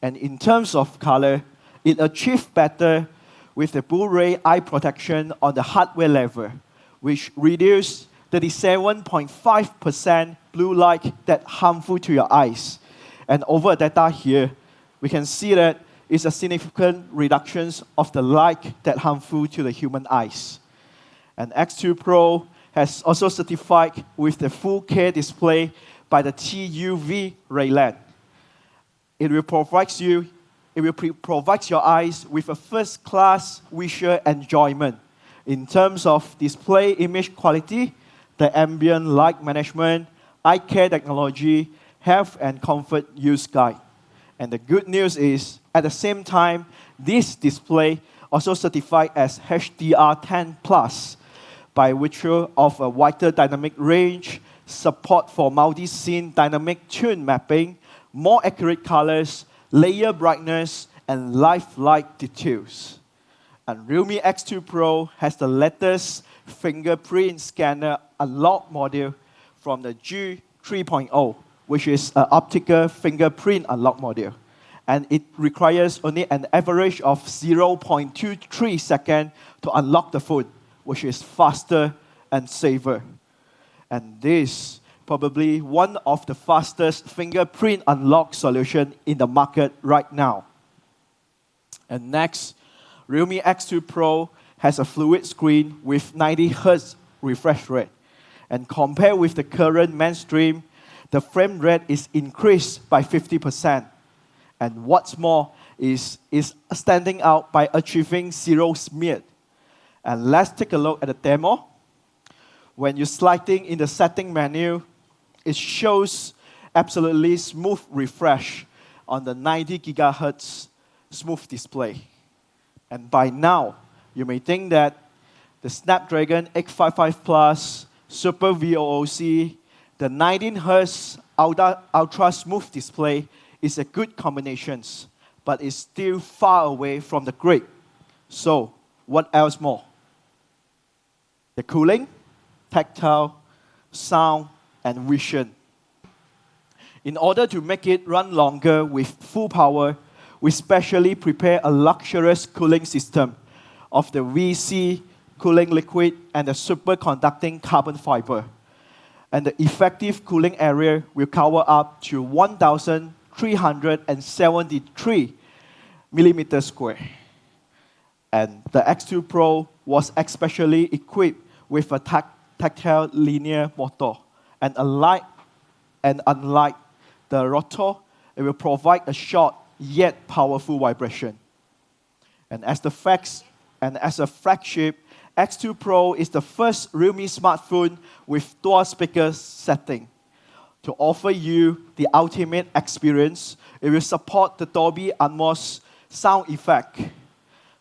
And in terms of color, it achieves better with the Blu-ray eye protection on the hardware level, which reduces 37.5% blue light that harmful to your eyes. And over data here, we can see that it's a significant reduction of the light that harmful to the human eyes. And X2 Pro has also certified with the 4K display by the TUV Rayland. It will provide your eyes with a first-class visual enjoyment in terms of display image quality, the ambient light management, eye care technology, health and comfort use guide. And the good news is, at the same time, this display also certified as HDR10+, by virtue of a wider dynamic range, support for multi-scene dynamic tune mapping, more accurate colors, layer brightness, and lifelike details. And Realme X2 Pro has the latest fingerprint scanner unlock module from the G 3.0, which is an optical fingerprint unlock module. And it requires only an average of 0.23 seconds to unlock the phone, which is faster and safer. And this probably one of the fastest fingerprint unlock solution in the market right now. And next, Realme X2 Pro has a fluid screen with 90Hz refresh rate. And compared with the current mainstream, the frame rate is increased by 50%. And what's more is standing out by achieving zero smear. And let's take a look at the demo. When you're sliding in the setting menu, it shows absolutely smooth refresh on the 90 GHz smooth display. And by now, you may think that the Snapdragon 855 Plus, SuperVOOC, the 19Hz ultra smooth display is a good combination, but it's still far away from the great. So, what else more? The cooling, tactile, sound, and vision. In order to make it run longer with full power, we specially prepare a luxurious cooling system of the VC cooling liquid and the superconducting carbon fiber. And the effective cooling area will cover up to 1,373 millimeters square. And the X2 Pro was especially equipped with a tactile linear motor. And unlike the rotor, it will provide a short yet powerful vibration. And as a flagship, X2 Pro is the first Realme smartphone with dual speaker setting. To offer you the ultimate experience, it will support the Dolby Atmos sound effect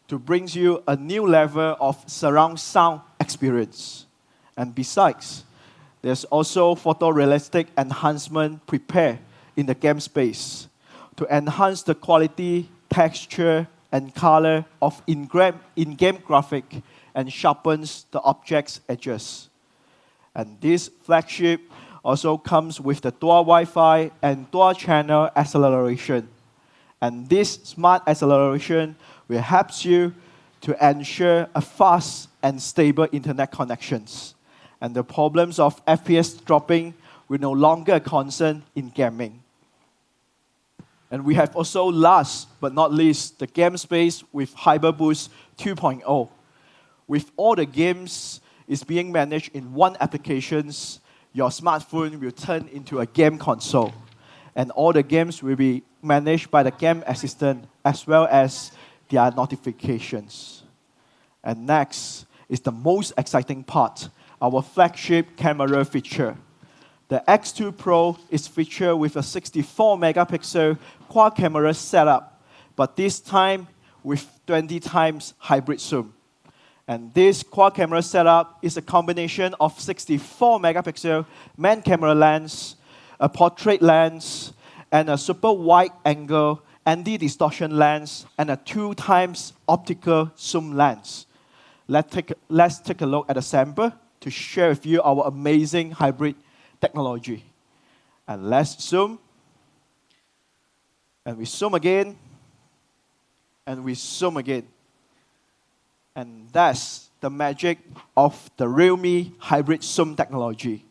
to bring you a new level of surround sound experience. And besides, there's also photorealistic enhancement prepared in the game space to enhance the quality, texture, and color of in-game graphic and sharpens the object's edges. And this flagship also comes with the dual Wi-Fi and dual channel acceleration. And this smart acceleration will help you to ensure a fast and stable internet connections. And the problems of FPS dropping will no longer a concern in gaming. And we have also, last but not least, the game space with HyperBoost 2.0. With all the games is being managed in one application, your smartphone will turn into a game console. And all the games will be managed by the game assistant as well as their notifications. And next is the most exciting part, our flagship camera feature. The X2 Pro is featured with a 64 megapixel quad camera setup, but this time with 20 times hybrid zoom. And this quad camera setup is a combination of 64 megapixel main camera lens, a portrait lens, and a super wide angle anti-distortion lens, and a 2 times optical zoom lens. Let's take a look at a sample to share with you our amazing hybrid technology. And let's zoom. And we zoom again. And we zoom again. And that's the magic of the Realme hybrid zoom technology.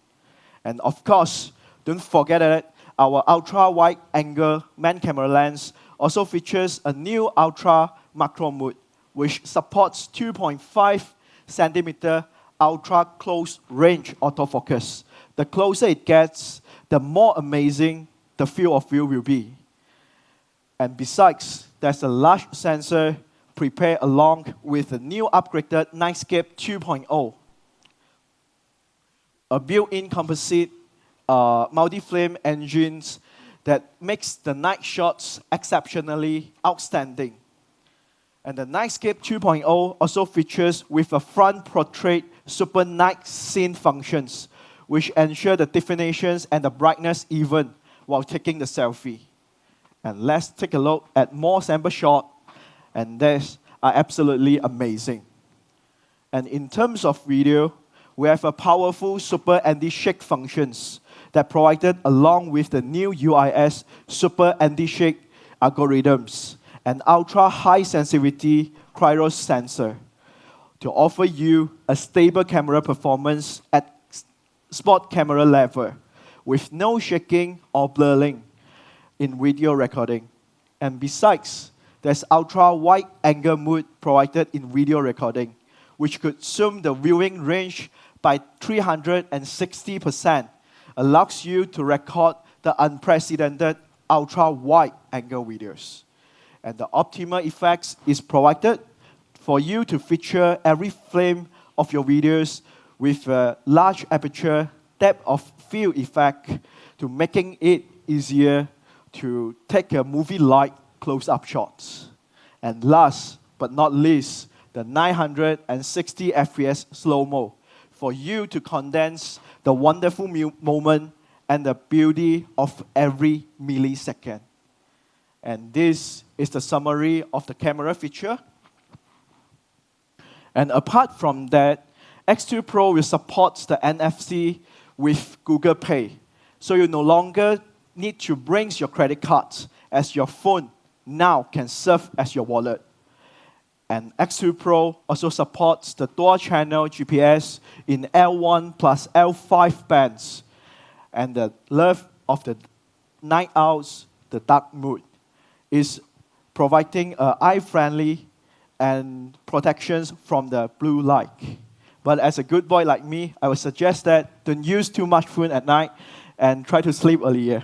And of course, don't forget that our ultra-wide angle main camera lens also features a new ultra macro mode, which supports 2.5 centimeter ultra close range autofocus. The closer it gets, the more amazing the field of view will be. And besides, there's a large sensor prepared along with the new upgraded Nightscape 2.0. A built-in composite multi-flame engines that makes the night shots exceptionally outstanding. And the Nightscape 2.0 also features with a front portrait super night scene functions, which ensure the definitions and the brightness even while taking the selfie. And let's take a look at more sample shots, and these are absolutely amazing. And in terms of video, we have a powerful super anti-shake functions that provided along with the new UIS super anti-shake algorithms and ultra high sensitivity cryo sensor to offer you a stable camera performance at spot camera level with no shaking or blurring in video recording. And besides, there's ultra wide angle mode provided in video recording, which could zoom the viewing range by 360%, allows you to record the unprecedented ultra wide angle videos. And the optimal effects is provided for you to feature every frame of your videos with a large aperture depth of field effect to making it easier to take a movie-like close-up shots. And last but not least, the 960 FPS slow-mo for you to condense the wonderful moment and the beauty of every millisecond. And this is the summary of the camera feature. And apart from that, X2 Pro will support the NFC with Google Pay. So you no longer need to bring your credit cards, as your phone now can serve as your wallet. And X2 Pro also supports the dual channel GPS in L1 plus L5 bands. And the love of the night owls, the dark mode, is providing an eye-friendly and protections from the blue light. But as a good boy like me, I would suggest that don't use too much phone at night and try to sleep earlier.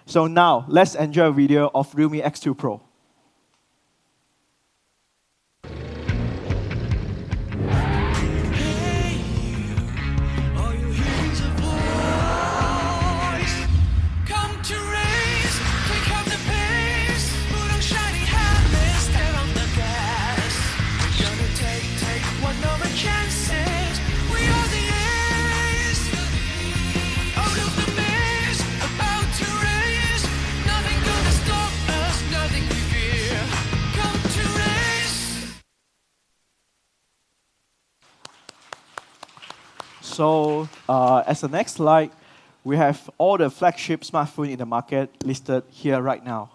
So now, let's enjoy a video of Realme X2 Pro. So as the next slide, we have all the flagship smartphones in the market listed here right now.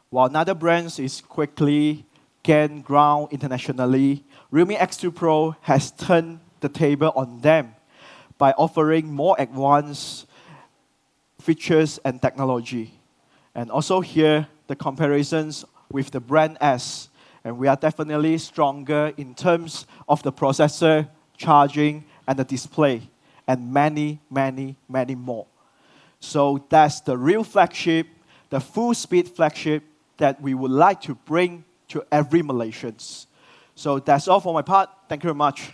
While another brands is quickly gain ground internationally, Realme X2 Pro has turned the table on them by offering more advanced features and technology. And also here, the comparisons with the brand S. And we are definitely stronger in terms of the processor, charging, and the display, and many, many, many more. So that's the real flagship, the full-speed flagship that we would like to bring to every Malaysians. So that's all for my part. Thank you very much.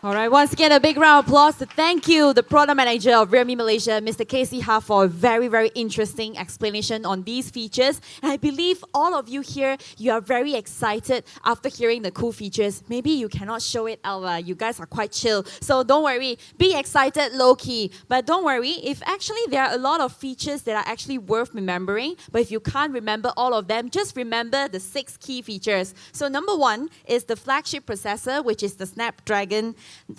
All right, once again, a big round of applause to thank you, the product manager of Realme Malaysia, Mr. Casey Ha, for a very, very interesting explanation on these features. And I believe all of you here, you are very excited after hearing the cool features. Maybe you cannot show it out, you guys are quite chill. So don't worry, be excited low-key. But don't worry, if actually there are a lot of features that are actually worth remembering, but if you can't remember all of them, just remember the 6 key features. So number 1 is the flagship processor, which is the Snapdragon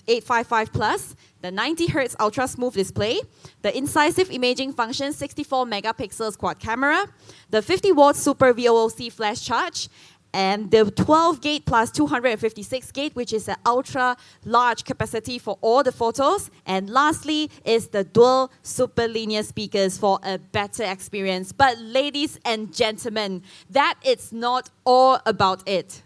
855 Plus, the 90Hz ultra smooth display, the incisive imaging function, 64 megapixels quad camera, the 50-watt SuperVOOC Flash Charge, and the 12 gate plus 256 gate, which is an ultra large capacity for all the photos. And lastly is the dual super linear speakers for a better experience. But ladies and gentlemen, that is not all about it.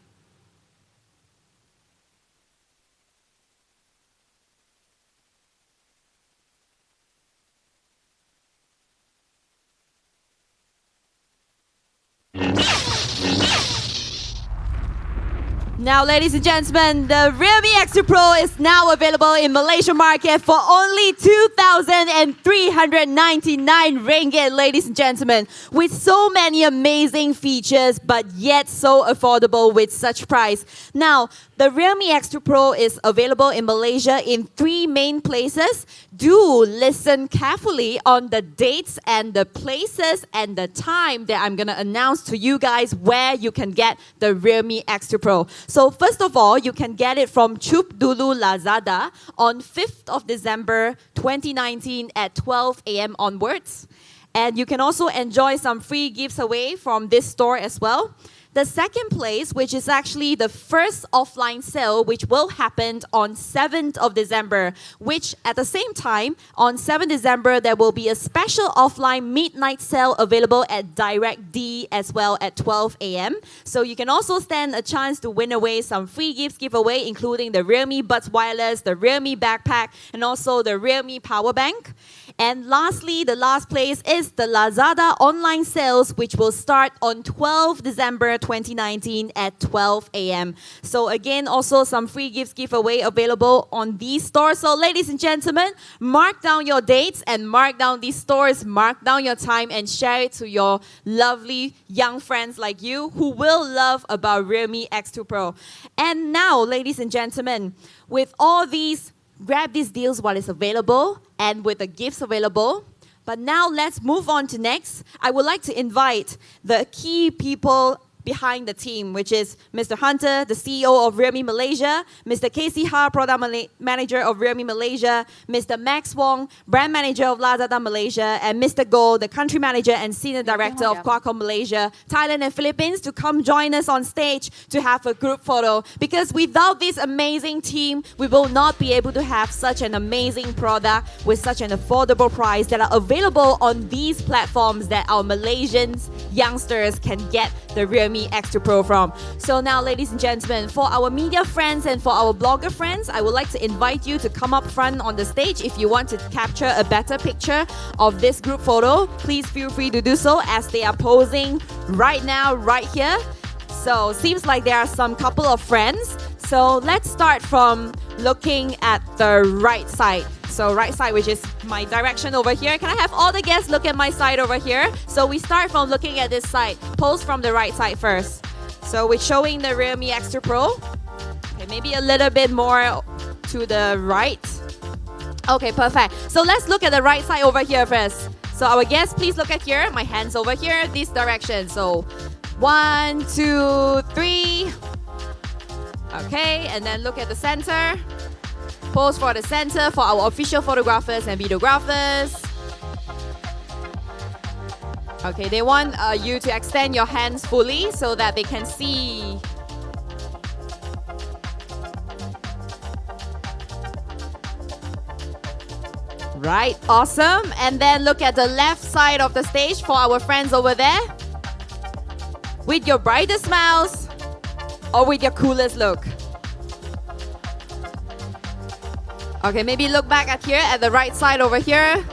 Now, ladies and gentlemen, the Realme X2 Pro is now available in Malaysia market for only 2,399 ringgit, ladies and gentlemen, with so many amazing features, but yet so affordable with such price. Now, the Realme X2 Pro is available in Malaysia in 3 main places. Do listen carefully on the dates and the places and the time that I'm going to announce to you guys where you can get the Realme X2 Pro. So first of all, you can get it from Chup Dulu Lazada on 5th of December 2019 at 12 a.m. onwards. And you can also enjoy some free gifts away from this store as well. The second place, which is actually the first offline sale, which will happen on 7th of December, which at the same time, on 7th December, there will be a special offline midnight sale available at Direct D as well at 12 a.m. So you can also stand a chance to win away some free gifts giveaway, including the Realme Buds Wireless, the Realme Backpack, and also the Realme Power Bank. And lastly, the last place is the Lazada online sales, which will start on 12 December 2019 at 12 a.m. So again, also some free gifts giveaway available on these stores. So ladies and gentlemen, mark down your dates and mark down these stores, mark down your time and share it to your lovely young friends like you who will love about Realme X2 Pro. And now, ladies and gentlemen, with all these, grab these deals while it's available and with the gifts available. But now let's move on to next. I would like to invite the key people behind the team, which is Mr. Hunter, the CEO of Realme Malaysia, Mr. Casey Ha, Product Manager of Realme Malaysia, Mr. Max Wong, Brand Manager of Lazada Malaysia, and Mr. Goh, the Country Manager and Senior Director of Qualcomm Malaysia, Thailand and Philippines, to come join us on stage to have a group photo. Because without this amazing team, we will not be able to have such an amazing product with such an affordable price that are available on these platforms that our Malaysians youngsters can get the Realme Realme X2 Pro from. So now, ladies and gentlemen, for our media friends and for our blogger friends, I would like to invite you to come up front on the stage. If you want to capture a better picture of this group photo, please feel free to do so as they are posing right now, right here. So seems like there are some couple of friends. So let's start from looking at the right side. So right side, which is my direction over here. Can I have all the guests look at my side over here? So we start from looking at this side. Pose from the right side first. So we're showing the Realme X2 Pro. Okay, maybe a little bit more to the right. Okay, perfect. So let's look at the right side over here first. So our guests, please look at here. My hands over here, this direction. So 1, 2, 3. Okay, and then look at the center. Pose for the center for our official photographers and videographers. Okay, they want you to extend your hands fully so that they can see. Right, awesome. And then look at the left side of the stage for our friends over there. With your brightest smiles or with your coolest look. Okay, maybe look back at here, at the right side over here.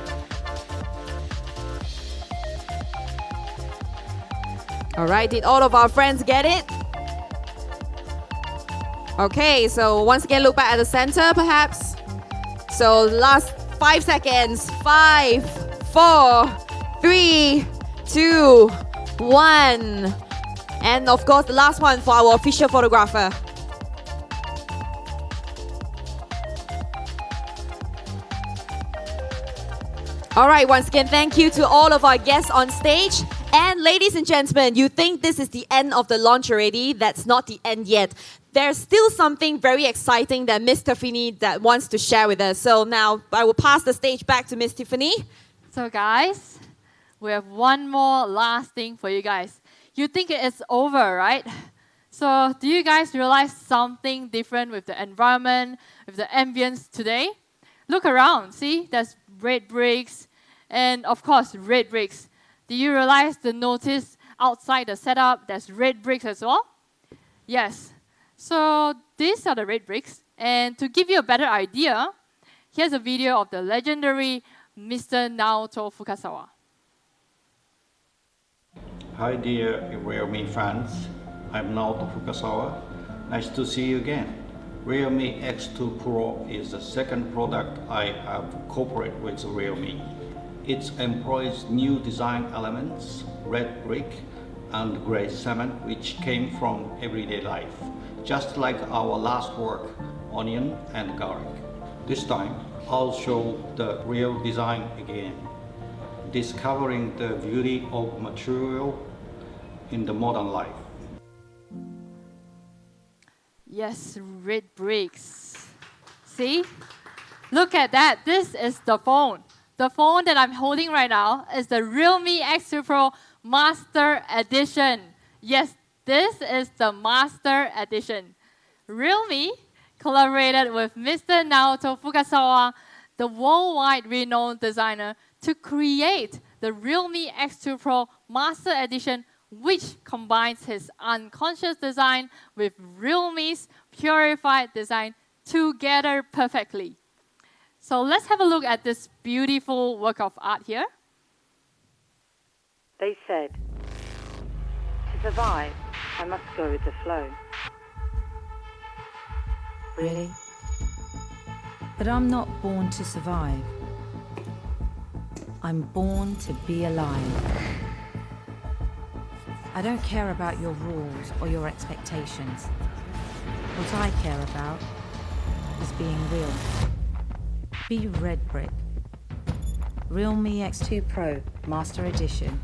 All right, did all of our friends get it? Okay, so once again, look back at the center, perhaps. So last 5 seconds. 5, 4, 3, 2, 1. And of course, the last one for our official photographer. All right, once again, thank you to all of our guests on stage. And ladies and gentlemen, you think this is the end of the launch already? That's not the end yet. There's still something very exciting that Miss Tiffany that wants to share with us. So now I will pass the stage back to Miss Tiffany. So guys, we have one more last thing for you guys. You think it's over, right? So do you guys realize something different with the environment, with the ambience today? Look around, see? There's red bricks and of course red bricks. Do you realize the notice outside the setup there's red bricks as well? Yes. So these are the red bricks. And to give you a better idea, here's a video of the legendary Mr. Naoto Fukasawa. Hi dear Realme fans, I'm Naoto Fukasawa. Nice to see you again. Realme X2 Pro is the second product I have cooperated with Realme. It employs new design elements, red brick and gray cement, which came from everyday life, just like our last work, onion and garlic. This time, I'll show the real design again, discovering the beauty of material in the modern life. Yes, red bricks. See? Look at that. This is the phone. The phone that I'm holding right now is the Realme X2 Pro Master Edition. Yes, this is the Master Edition. Realme collaborated with Mr. Naoto Fukasawa, the worldwide renowned designer, to create the Realme X2 Pro Master Edition, which combines his unconscious design with Realme's purified design together perfectly. So let's have a look at this beautiful work of art here. They said, to survive, I must go with the flow. Really? But I'm not born to survive. I'm born to be alive. I don't care about your rules or your expectations. What I care about is being real. Be red brick. Realme X2 Pro Master Edition.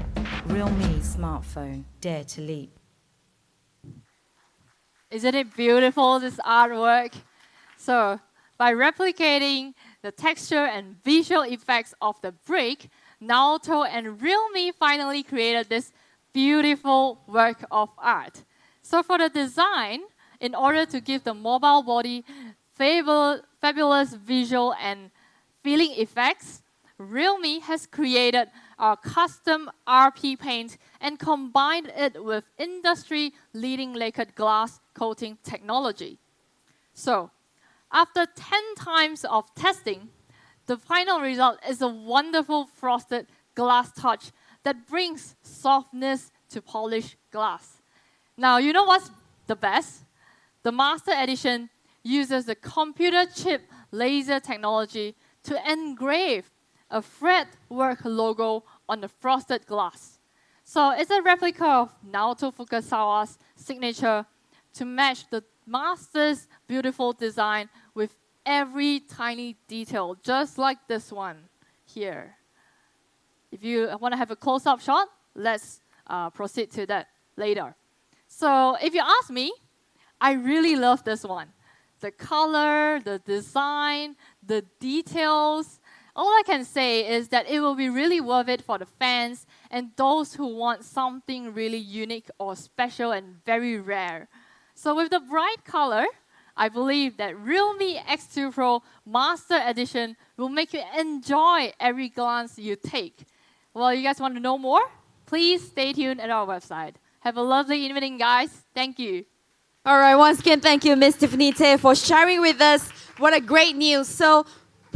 Realme smartphone. Dare to leap. Isn't it beautiful, this artwork? So, by replicating the texture and visual effects of the brick, Naoto and Realme finally created this beautiful work of art. So for the design, in order to give the mobile body fabulous visual and feeling effects, Realme has created our custom RP paint and combined it with industry-leading lacquered glass coating technology. So, after 10 times of testing, the final result is a wonderful frosted glass touch that brings softness to polished glass. Now, you know what's the best? The Master Edition uses the computer chip laser technology to engrave a fretwork logo on the frosted glass. So it's a replica of Naoto Fukasawa's signature to match the Master's beautiful design with every tiny detail, just like this one here. If you want to have a close-up shot, let's proceed to that later. So if you ask me, I really love this one. The color, the design, the details. All I can say is that it will be really worth it for the fans and those who want something really unique or special and very rare. So with the bright color, I believe that Realme X2 Pro Master Edition will make you enjoy every glance you take. Well, you guys want to know more? Please stay tuned at our website. Have a lovely evening, guys. Thank you. All right, once again, thank you, Ms. Tiffany Tay, for sharing with us. What a great news. So,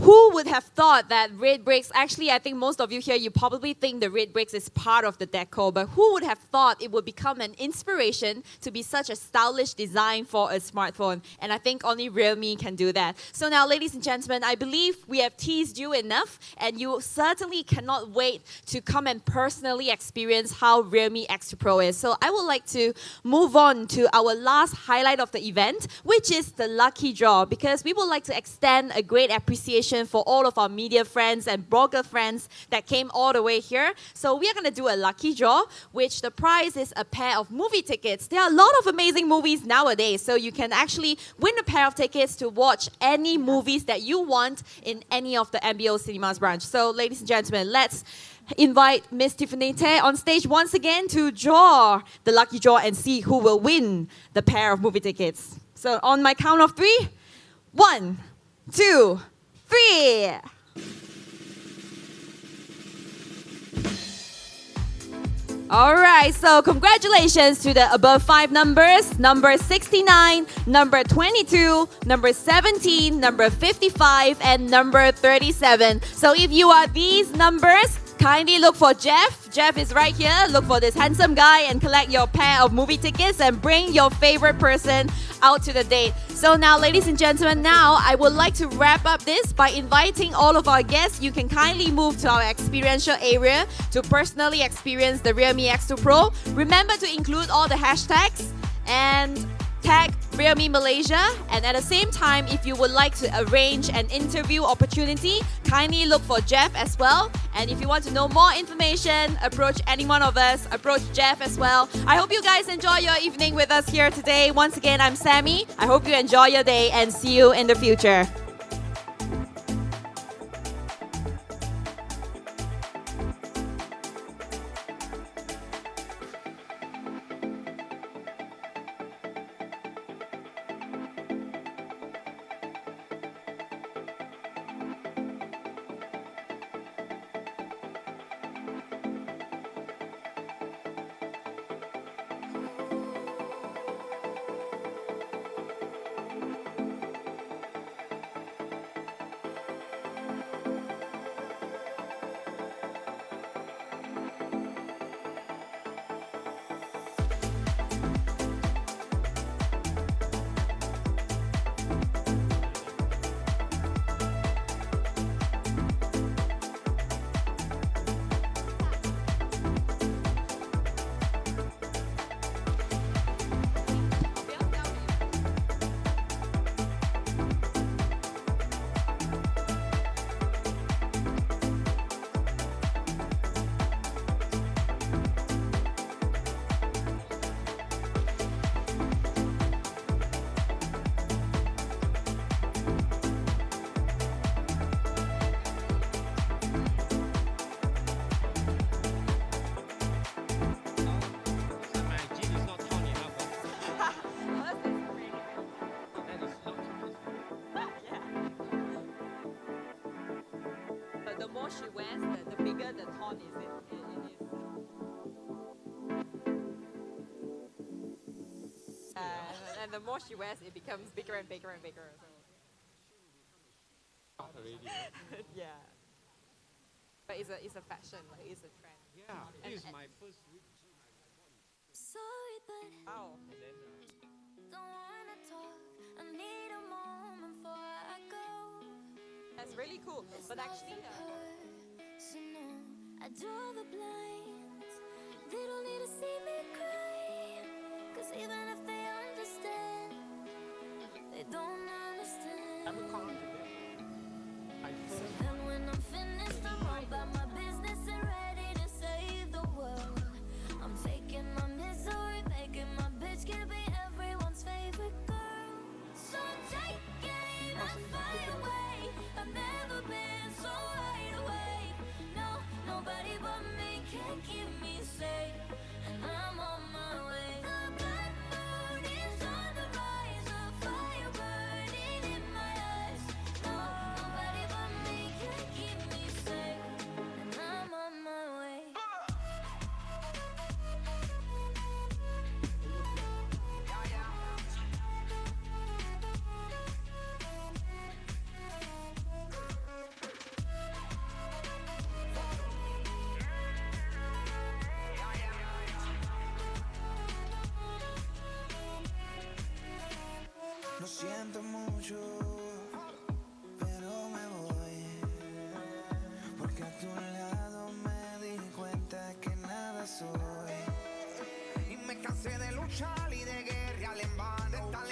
who would have thought that red bricks, actually, I think most of you here, you probably think the red bricks is part of the deco, but who would have thought it would become an inspiration to be such a stylish design for a smartphone? And I think only Realme can do that. So now, ladies and gentlemen, I believe we have teased you enough, and you certainly cannot wait to come and personally experience how Realme X2 Pro is. So I would like to move on to our last highlight of the event, which is the lucky draw, because we would like to extend a great appreciation for all of our media friends and blogger friends that came all the way here. So we are going to do a lucky draw, which the prize is a pair of movie tickets. There are a lot of amazing movies nowadays, so you can actually win a pair of tickets to watch any movies that you want in any of the MBO Cinemas branch. So ladies and gentlemen, let's invite Miss Tiffany Tay on stage once again to draw the lucky draw and see who will win the pair of movie tickets. So on my count of 3, 1, 2, 3. All right, so congratulations to the above 5 numbers. Number 69, number 22, number 17, number 55, and number 37. So if you are these numbers, kindly look for Jeff. Jeff is right here. Look for this handsome guy and collect your pair of movie tickets and bring your favorite person out to the date. So now, ladies and gentlemen, now I would like to wrap up this by inviting all of our guests. You can kindly move to our experiential area to personally experience the Realme X2 Pro. Remember to include all the hashtags and tag Realme Malaysia, and at the same time, if you would like to arrange an interview opportunity, kindly look for Jeff as well. And if you want to know more information, approach any one of us, approach Jeff as well. I hope you guys enjoy your evening with us here today. Once again, I'm Sammy. I hope you enjoy your day and see you in the future. the more she wears, the bigger the tone is. And the more she wears, it becomes bigger and bigger and bigger. So. Yeah. But it's a fashion, like it's a trend. Yeah, this is my first week. Sorry, but wow. Don't wanna talk. I need a moment before I go. That's really cool. But actually, so no, I draw the blinds. They don't need to see me cry. 'Cause even if they understand, they don't understand. I'm a confident. So then when I'm finished, I'm all about my business and ready to save the world. I'm faking my misery, making my bitch can be everyone's favorite girl. So take aim and fight away. I've never been so wide awake. No, nobody but me can keep me safe. And I'm on my way. The bad mood is on the rise, a fire burning in my eyes. No, nobody but me can keep me safe. And I'm on my way. Lo siento mucho, pero me voy. Porque a tu lado me di cuenta que nada soy. Y me cansé de luchar y de guerrear en vano. De estar